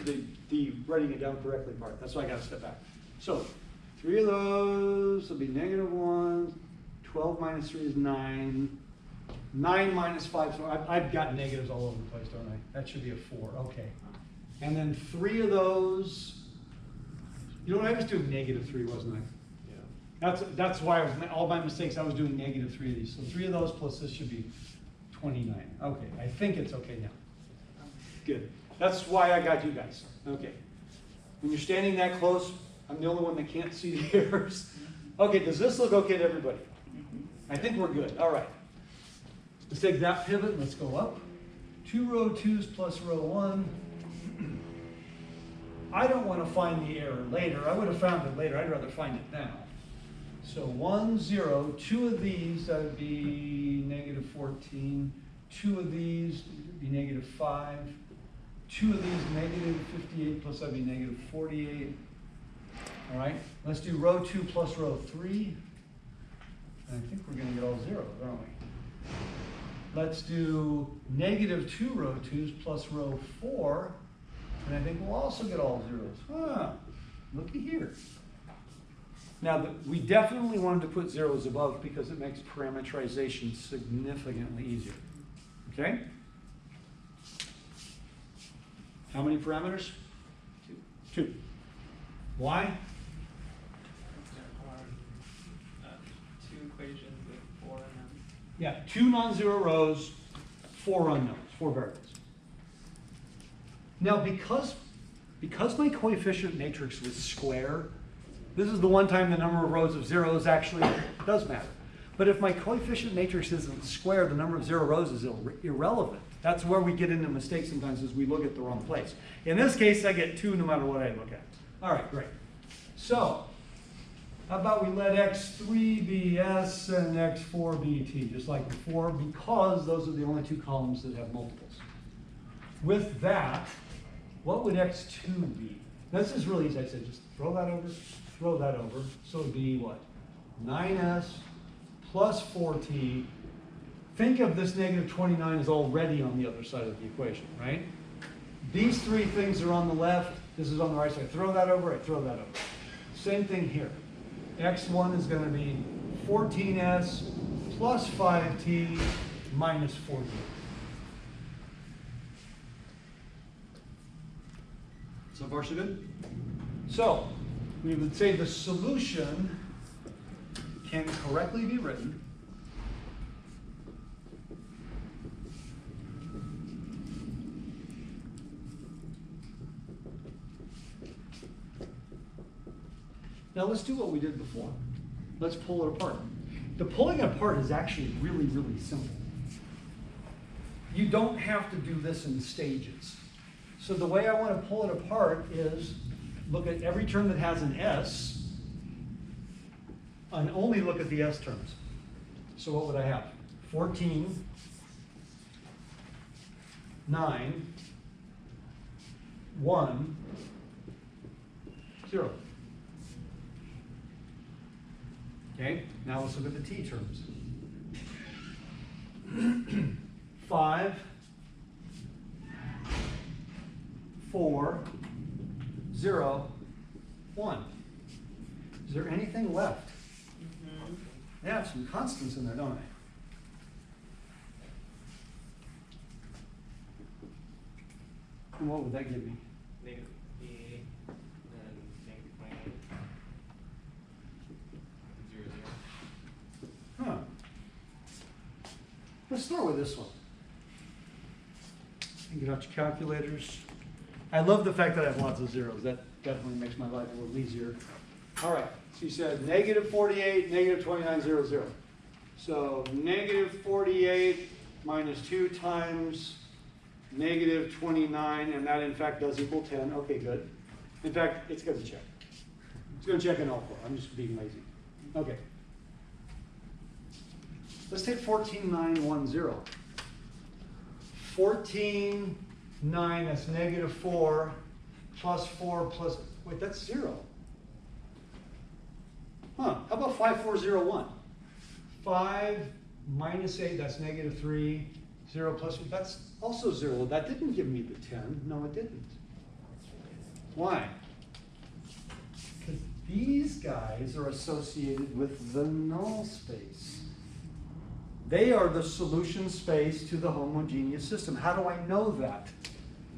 the writing it down correctly part. That's why I got to step back. So 3 of those will be negative 1. 12 minus 3 is 9. 9 minus 5, so I've got negatives all over the place, don't I? That should be a 4, okay. And then 3 of those, you know what, I was doing negative 3, wasn't I? Yeah. That's why I was, all my mistakes, I was doing negative 3 of these. So 3 of those plus this should be 29. Okay, I think it's okay now. Good. That's why I got you guys. Okay. When you're standing that close, I'm the only one that can't see the errors. Okay, does this look okay to everybody? I think we're good. All right. Let's take that pivot and let's go up. 2 row 2s plus row 1. I don't want to find the error later. I would have found it later. I'd rather find it now. So 1, 0, 2 of these, that would be negative 14. 2 of these would be negative 5. 2 of these, negative 58 plus that'd be negative 48. All right, let's do row 2 plus row 3. And I think we're going to get all zeros, aren't we? Let's do negative 2 row 2s plus row 4. And I think we'll also get all zeros. Huh, looky here. Now, we definitely wanted to put zeros above because it makes parameterization significantly easier. Okay? How many parameters? Two. Why? Two equations with 4 unknowns. Yeah, 2 non-zero rows, 4 unknowns, 4 variables. Now, because my coefficient matrix was square, this is the one time the number of rows of zeros actually does matter. But if my coefficient matrix isn't square, the number of 0 rows is irrelevant. That's where we get into mistakes sometimes, is we look at the wrong place. In this case, I get 2 no matter what I look at. All right, great. So, how about we let x3 be s and x4 be t, just like before, because those are the only 2 columns that have multiples. With that, what would x2 be? Now, this is really easy. I said just throw that over, throw that over. So it would be what? 9s plus 4t. Think of this negative 29 as already on the other side of the equation, right? These 3 things are on the left. This is on the right side. Throw that over, I throw that over. Same thing here. x1 is going to be 14s plus 5t minus 4t. So far, so good? So, we would say the solution can correctly be written Now let's do what we did before. Let's pull it apart. The pulling it apart is actually really, really simple. You don't have to do this in stages. So the way I want to pull it apart is look at every term that has an s and only look at the s terms. So what would I have? 14, 9, 1, 0. Okay, now let's look at the t terms. 5, 4, 0, 1. Is there anything left? I have some constants in there, don't I? And what would that give me? Negative 88, then negative 28. 0, 0. Huh. Let's start with this one. And get out your calculators. I love the fact that I have lots of zeros. That definitely makes my life a little easier. All right, so you said negative 48, negative 29, 0, 0. So negative 48 minus 2 times negative 29, and that in fact does equal 10. Okay, good. In fact, it's going to check. It's going to check in all 4. I'm just being lazy. Okay. Let's take 14, 9, 1, 0. 14, 9, that's negative 4, plus 4, plus, wait, that's 0. Huh, how about 5, 4, 0, 1? 5 minus 8, that's negative 3. 0 plus, that's also 0. That didn't give me the 10. No, it didn't. Why? Because these guys are associated with the null space. They are the solution space to the homogeneous system. How do I know that?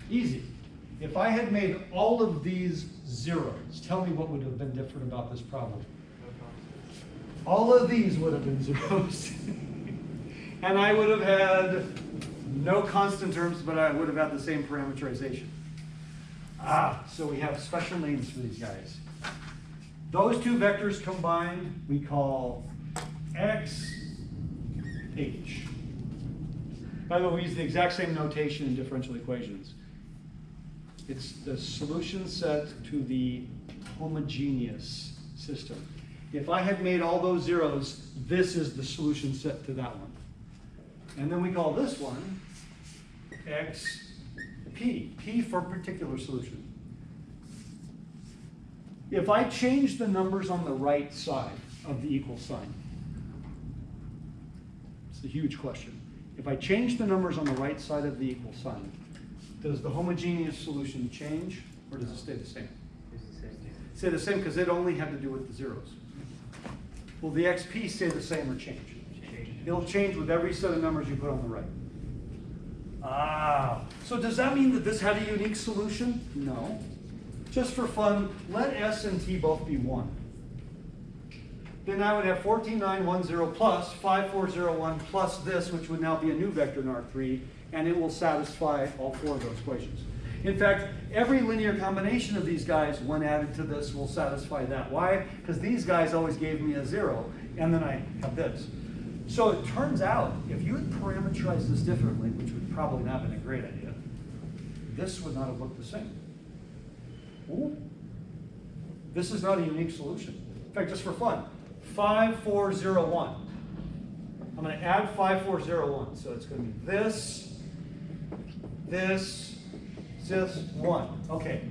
Easy. If I had made all of these zeros, tell me what would have been different about this problem. All of these would have been zeros. And I would have had no constant terms, but I would have had the same parameterization. So we have special names for these guys. Those 2 vectors combined, we call x, h. By the way, we use the exact same notation in differential equations. It's the solution set to the homogeneous system. If I had made all those zeros, this is the solution set to that one. And then we call this one xp, p for particular solution. If I change the numbers on the right side of the equal sign, it's a huge question. If I change the numbers on the right side of the equal sign, does the homogeneous solution change or does it stay the same? It's the same. Stay the same because it only had to do with the zeros. Will the XP stay the same or change? It'll change with every set of numbers you put on the right. Ah, so does that mean that this had a unique solution? No. Just for fun, let S and T both be 1. Then I would have 14910 plus 5401 plus this, which would now be a new vector in R3, and it will satisfy all 4 of those equations. In fact, every linear combination of these guys, when added to this, will satisfy that. Why? Because these guys always gave me a 0, and then I have this. So it turns out, if you had parameterized this differently, which would probably not have been a great idea, this would not have looked the same. Ooh. This is not a unique solution. In fact, just for fun, 5401. I'm going to add 5401. So it's going to be this, 1. Okay,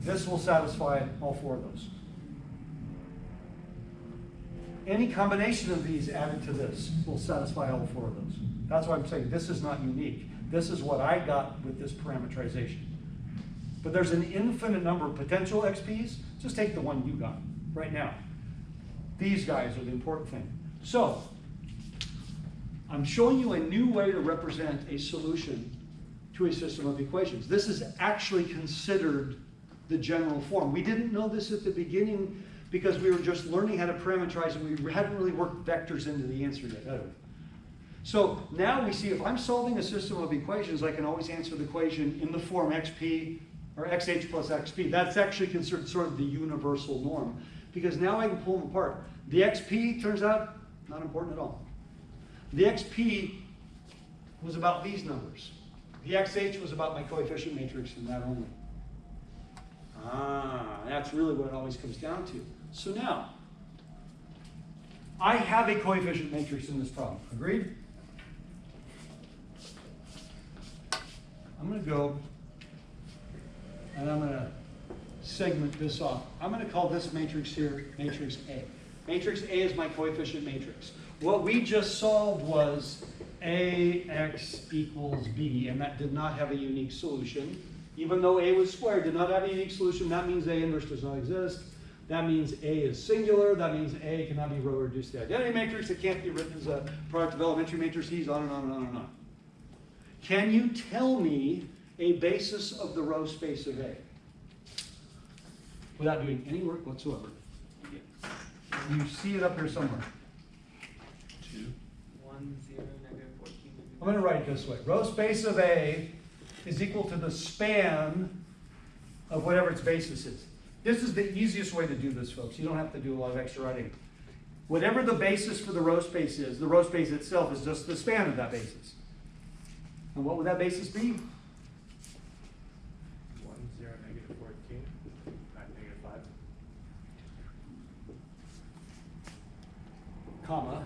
this will satisfy all 4 of those. Any combination of these added to this will satisfy all 4 of those. That's why I'm saying this is not unique. This is what I got with this parameterization. But there's an infinite number of potential XPs. Just take the one you got right now. These guys are the important thing. So, I'm showing you a new way to represent a solution to a system of equations. This is actually considered the general form. We didn't know this at the beginning because we were just learning how to parameterize and we hadn't really worked vectors into the answer yet, had we? So now we see if I'm solving a system of equations, I can always answer the equation in the form XP or XH plus XP. That's actually considered sort of the universal norm because now I can pull them apart. The XP turns out not important at all. The XP was about these numbers. The XH was about my coefficient matrix and that only. Ah, that's really what it always comes down to. So now, I have a coefficient matrix in this problem. Agreed? I'm going to go and I'm going to segment this off. I'm going to call this matrix here matrix A. Matrix A is my coefficient matrix. What we just solved was AX equals B, and that did not have a unique solution. Even though A was squared, did not have a unique solution, that means A inverse does not exist. That means A is singular. That means A cannot be row reduced to identity matrix. It can't be written as a product of elementary matrices, on and on and on and on. Can you tell me a basis of the row space of A? Without doing any work whatsoever. You see it up here somewhere. 1, 0, negative 14. I'm going to write it this way. Row space of A is equal to the span of whatever its basis is. This is the easiest way to do this, folks. You don't have to do a lot of extra writing. Whatever the basis for the row space is, the row space itself is just the span of that basis. And what would that basis be? 1, 0, negative 14, negative 5. Comma.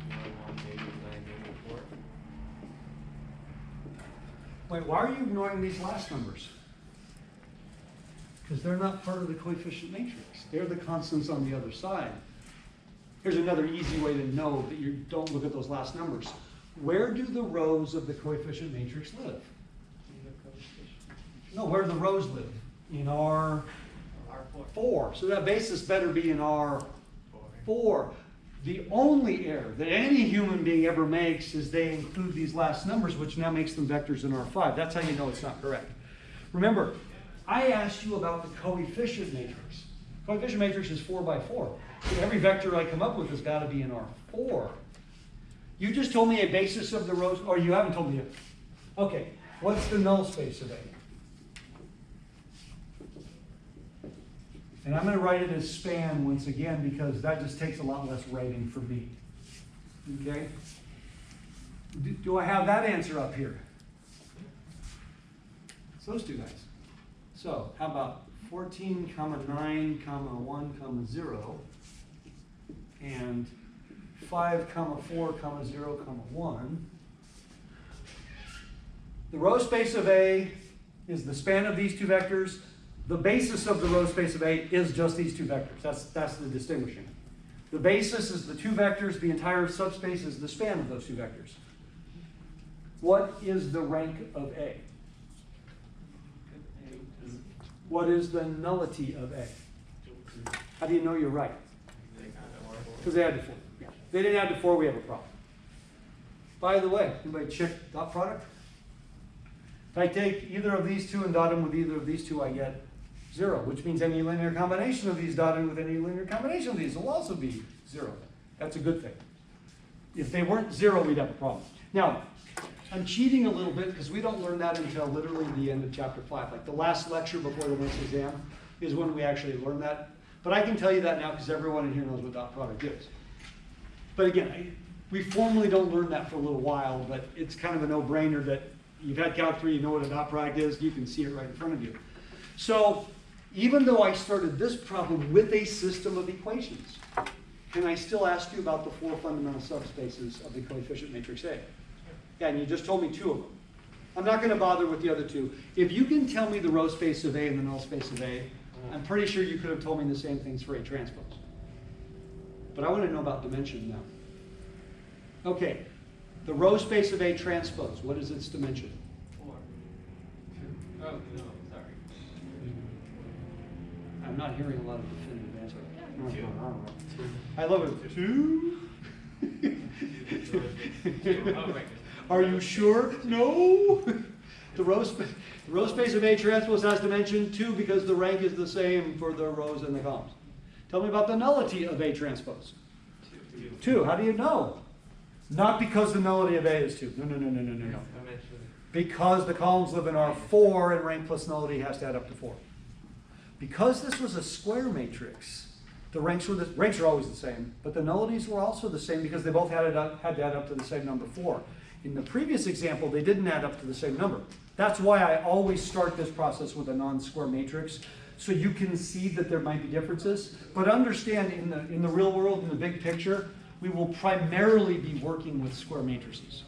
1, negative 9, negative 4. Wait, why are you ignoring these last numbers? Because they're not part of the coefficient matrix. They're the constants on the other side. Here's another easy way to know that you don't look at those last numbers. Where do the rows of the coefficient matrix live? No, where do the rows live? In R4. So that basis better be in R4. The only error that any human being ever makes is they include these last numbers, which now makes them vectors in R5. That's how you know it's not correct. Remember, I asked you about the coefficient matrix. Coefficient matrix is 4 by 4. So every vector I come up with has got to be in R4. You just told me a basis of the rows, or you haven't told me it. Okay, what's the null space of A? And I'm going to write it as span once again because that just takes a lot less writing for me. Okay? Do I have that answer up here? It's those two guys. So how about 14, 9, 1, 0, and 5, 4, 0, 1. The row space of A is the span of these two vectors The basis of the row space of A is just these two vectors. That's the distinguishing. The basis is the two vectors. The entire subspace is the span of those two vectors. What is the rank of A? What is the nullity of A? How do you know you're right? Because they add to 4. Yeah. If they didn't add to 4, we have a problem. By the way, anybody check dot product? If I take either of these two and dot them with either of these two, I get 0, which means any linear combination of these dotted with any linear combination of these will also be 0. That's a good thing. If they weren't 0, we'd have a problem. Now, I'm cheating a little bit because we don't learn that until literally the end of chapter 5. Like the last lecture before the next exam is when we actually learn that. But I can tell you that now because everyone in here knows what dot product is. But again, we formally don't learn that for a little while, but it's kind of a no-brainer that you've had Calc 3, you know what a dot product is, you can see it right in front of you. So even though I started this problem with a system of equations, can I still ask you about the 4 fundamental subspaces of the coefficient matrix A? Yeah, and you just told me 2 of them. I'm not going to bother with the other 2. If you can tell me the row space of A and the null space of A, I'm pretty sure you could have told me the same things for A transpose. But I want to know about dimension now. Okay, the row space of A transpose, what is its dimension? 4. Oh, no, sorry. I'm not hearing a lot of definitive answer. Two. I love it. 2? Oh, right. Are you sure? No. The row space of A transpose has dimension 2 because the rank is the same for the rows and the columns. Tell me about the nullity of A transpose. 2. How do you know? Not because the nullity of A is 2. No. Because the columns live in R4 and rank plus nullity has to add up to 4. Because this was a square matrix, the ranks are always the same, but the nullities were also the same because they both had to add up to the same number 4. In the previous example, they didn't add up to the same number. That's why I always start this process with a non-square matrix, so you can see that there might be differences. But understand, in the real world, in the big picture, we will primarily be working with square matrices.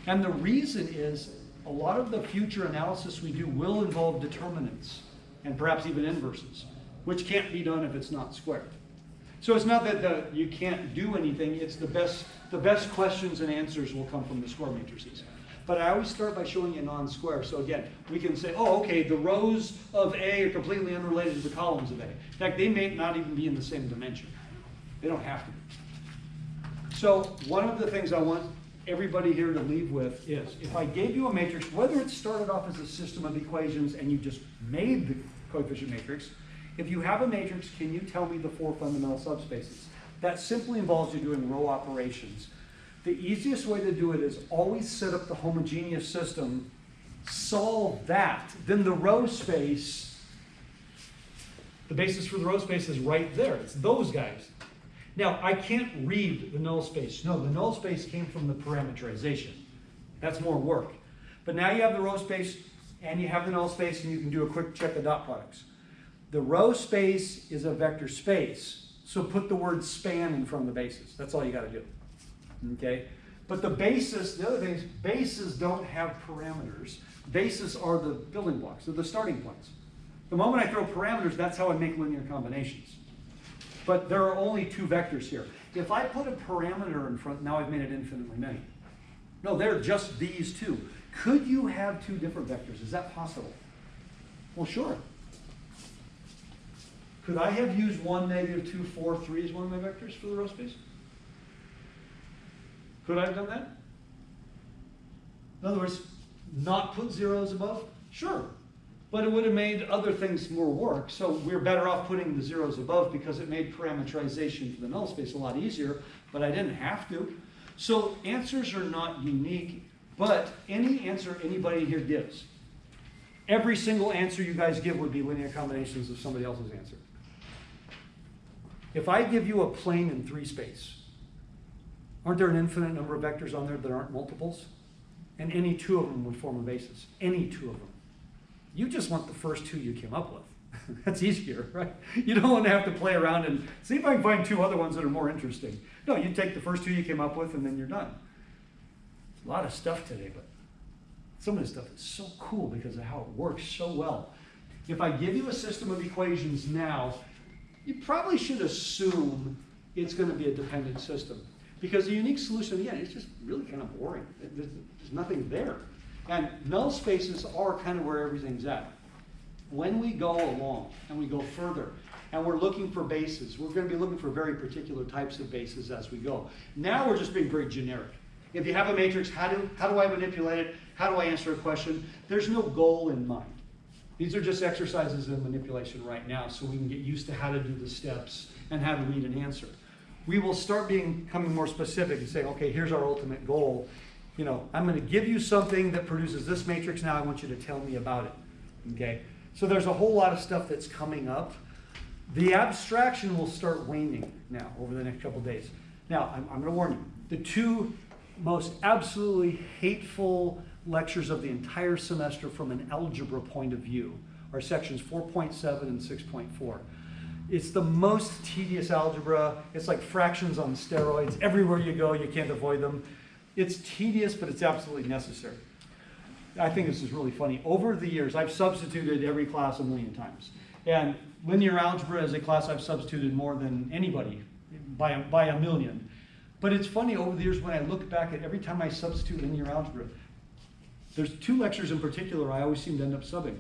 And the reason is, a lot of the future analysis we do will involve determinants, and perhaps even inverses, which can't be done if it's not squared. So it's not that you can't do anything, it's the best questions and answers will come from the square matrices. But I always start by showing you non-square. So again, we can say, oh, okay, the rows of A are completely unrelated to the columns of A. In fact, they may not even be in the same dimension. They don't have to be. So one of the things I want everybody here to leave with is, if I gave you a matrix, whether it started off as a system of equations and you just made the coefficient matrix, if you have a matrix, can you tell me the 4 fundamental subspaces? That simply involves you doing row operations. The easiest way to do it is always set up the homogeneous system, solve that, then the row space, the basis for the row space is right there. It's those guys. Now, I can't read the null space. No, the null space came from the parameterization. That's more work. But now you have the row space and you have the null space and you can do a quick check of dot products. The row space is a vector space, so put the word span in front of the basis. That's all you got to do. Okay? But the basis, the other thing is, bases don't have parameters. Bases are the building blocks, they're the starting points. The moment I throw parameters, that's how I make linear combinations. But there are only 2 vectors here. If I put a parameter in front, now I've made it infinitely many. No, they're just these 2. Could you have 2 different vectors? Is that possible? Well, sure. Could I have used 1, -2, 4, 3 as one of my vectors for the row space? Could I have done that? In other words, not put zeros above? Sure. But it would have made other things more work, so we're better off putting the zeros above because it made parameterization for the null space a lot easier, but I didn't have to. So answers are not unique, but any answer anybody here gives, every single answer you guys give would be linear combinations of somebody else's answer. If I give you a plane in 3 space, aren't there an infinite number of vectors on there that aren't multiples? And any 2 of them would form a basis. Any 2 of them. You just want the first 2 you came up with. That's easier, right? You don't want to have to play around and see if I can find 2 other ones that are more interesting. No, you take the first 2 you came up with and then you're done. It's a lot of stuff today, but some of this stuff is so cool because of how it works so well. If I give you a system of equations now, you probably should assume it's going to be a dependent system. Because the unique solution, again, it's just really kind of boring. There's nothing there. And null spaces are kind of where everything's at. When we go along and we go further and we're looking for bases, we're going to be looking for very particular types of bases as we go. Now we're just being very generic. If you have a matrix, how do I manipulate it? How do I answer a question? There's no goal in mind. These are just exercises in manipulation right now so we can get used to how to do the steps and how to read an answer. We will start becoming more specific and say, okay, here's our ultimate goal. You know, I'm going to give you something that produces this matrix now. I want you to tell me about it. Okay? So there's a whole lot of stuff that's coming up. The abstraction will start waning now over the next couple days. Now, I'm going to warn you. The two most absolutely hateful lectures of the entire semester from an algebra point of view are sections 4.7 and 6.4. It's the most tedious algebra. It's like fractions on steroids. Everywhere you go, you can't avoid them. It's tedious, but it's absolutely necessary. I think this is really funny. Over the years, I've substituted every class 1,000,000 times. And linear algebra is a class I've substituted more than anybody by a million. But it's funny, over the years, when I look back at every time I substitute linear algebra, there's two lectures in particular I always seem to end up subbing.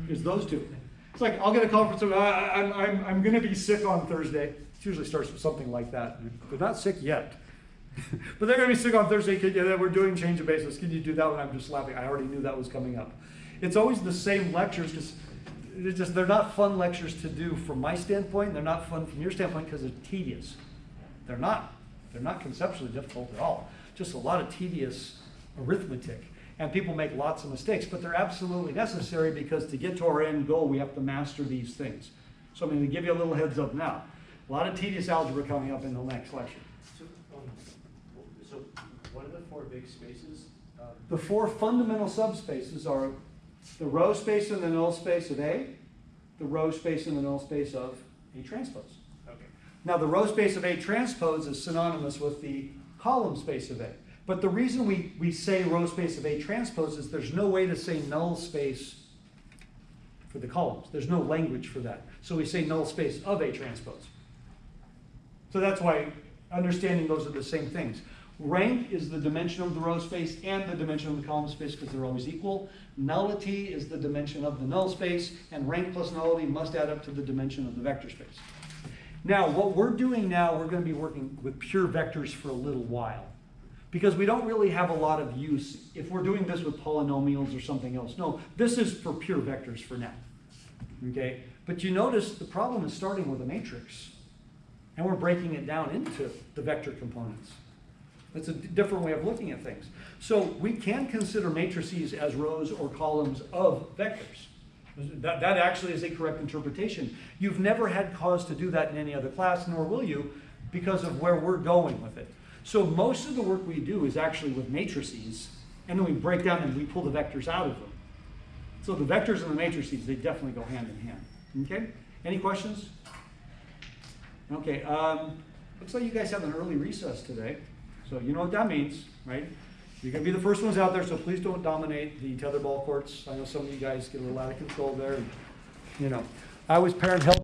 It's those two. It's like, I'll get a call from someone, I'm going to be sick on Thursday. It usually starts with something like that. They're not sick yet. But they're going to be sick on Thursday. We're doing change of basis. Can you do that one? I'm just laughing. I already knew that was coming up. It's always the same lectures because they're not fun lectures to do from my standpoint. They're not fun from your standpoint because they're tedious. They're not conceptually difficult at all. Just a lot of tedious arithmetic. And people make lots of mistakes, but they're absolutely necessary because to get to our end goal, we have to master these things. So I'm going to give you a little heads up now. A lot of tedious algebra coming up in the next lecture. So what are the four big spaces? The four fundamental subspaces are the row space and the null space of A, the row space and the null space of A transpose. Okay. Now the row space of A transpose is synonymous with the column space of A. But the reason we say row space of A transpose is there's no way to say null space for the columns. There's no language for that. So we say null space of A transpose. So that's why understanding those are the same things. Rank is the dimension of the row space and the dimension of the column space because they're always equal. Nullity is the dimension of the null space, and rank plus nullity must add up to the dimension of the vector space. Now, what we're doing now, we're going to be working with pure vectors for a little while. Because we don't really have a lot of use if we're doing this with polynomials or something else. No, this is for pure vectors for now. Okay? But you notice the problem is starting with a matrix. And we're breaking it down into the vector components. It's a different way of looking at things. So we can consider matrices as rows or columns of vectors. That actually is a correct interpretation. You've never had cause to do that in any other class, nor will you, because of where we're going with it. So most of the work we do is actually with matrices, and then we break down and we pull the vectors out of them. So the vectors and the matrices, they definitely go hand in hand. Okay? Any questions? Okay, looks like you guys have an early recess today. So you know what that means, right? You're going to be the first ones out there, so please don't dominate the tetherball courts. I know some of you guys get a little out of control there. And, you know, I was parent help.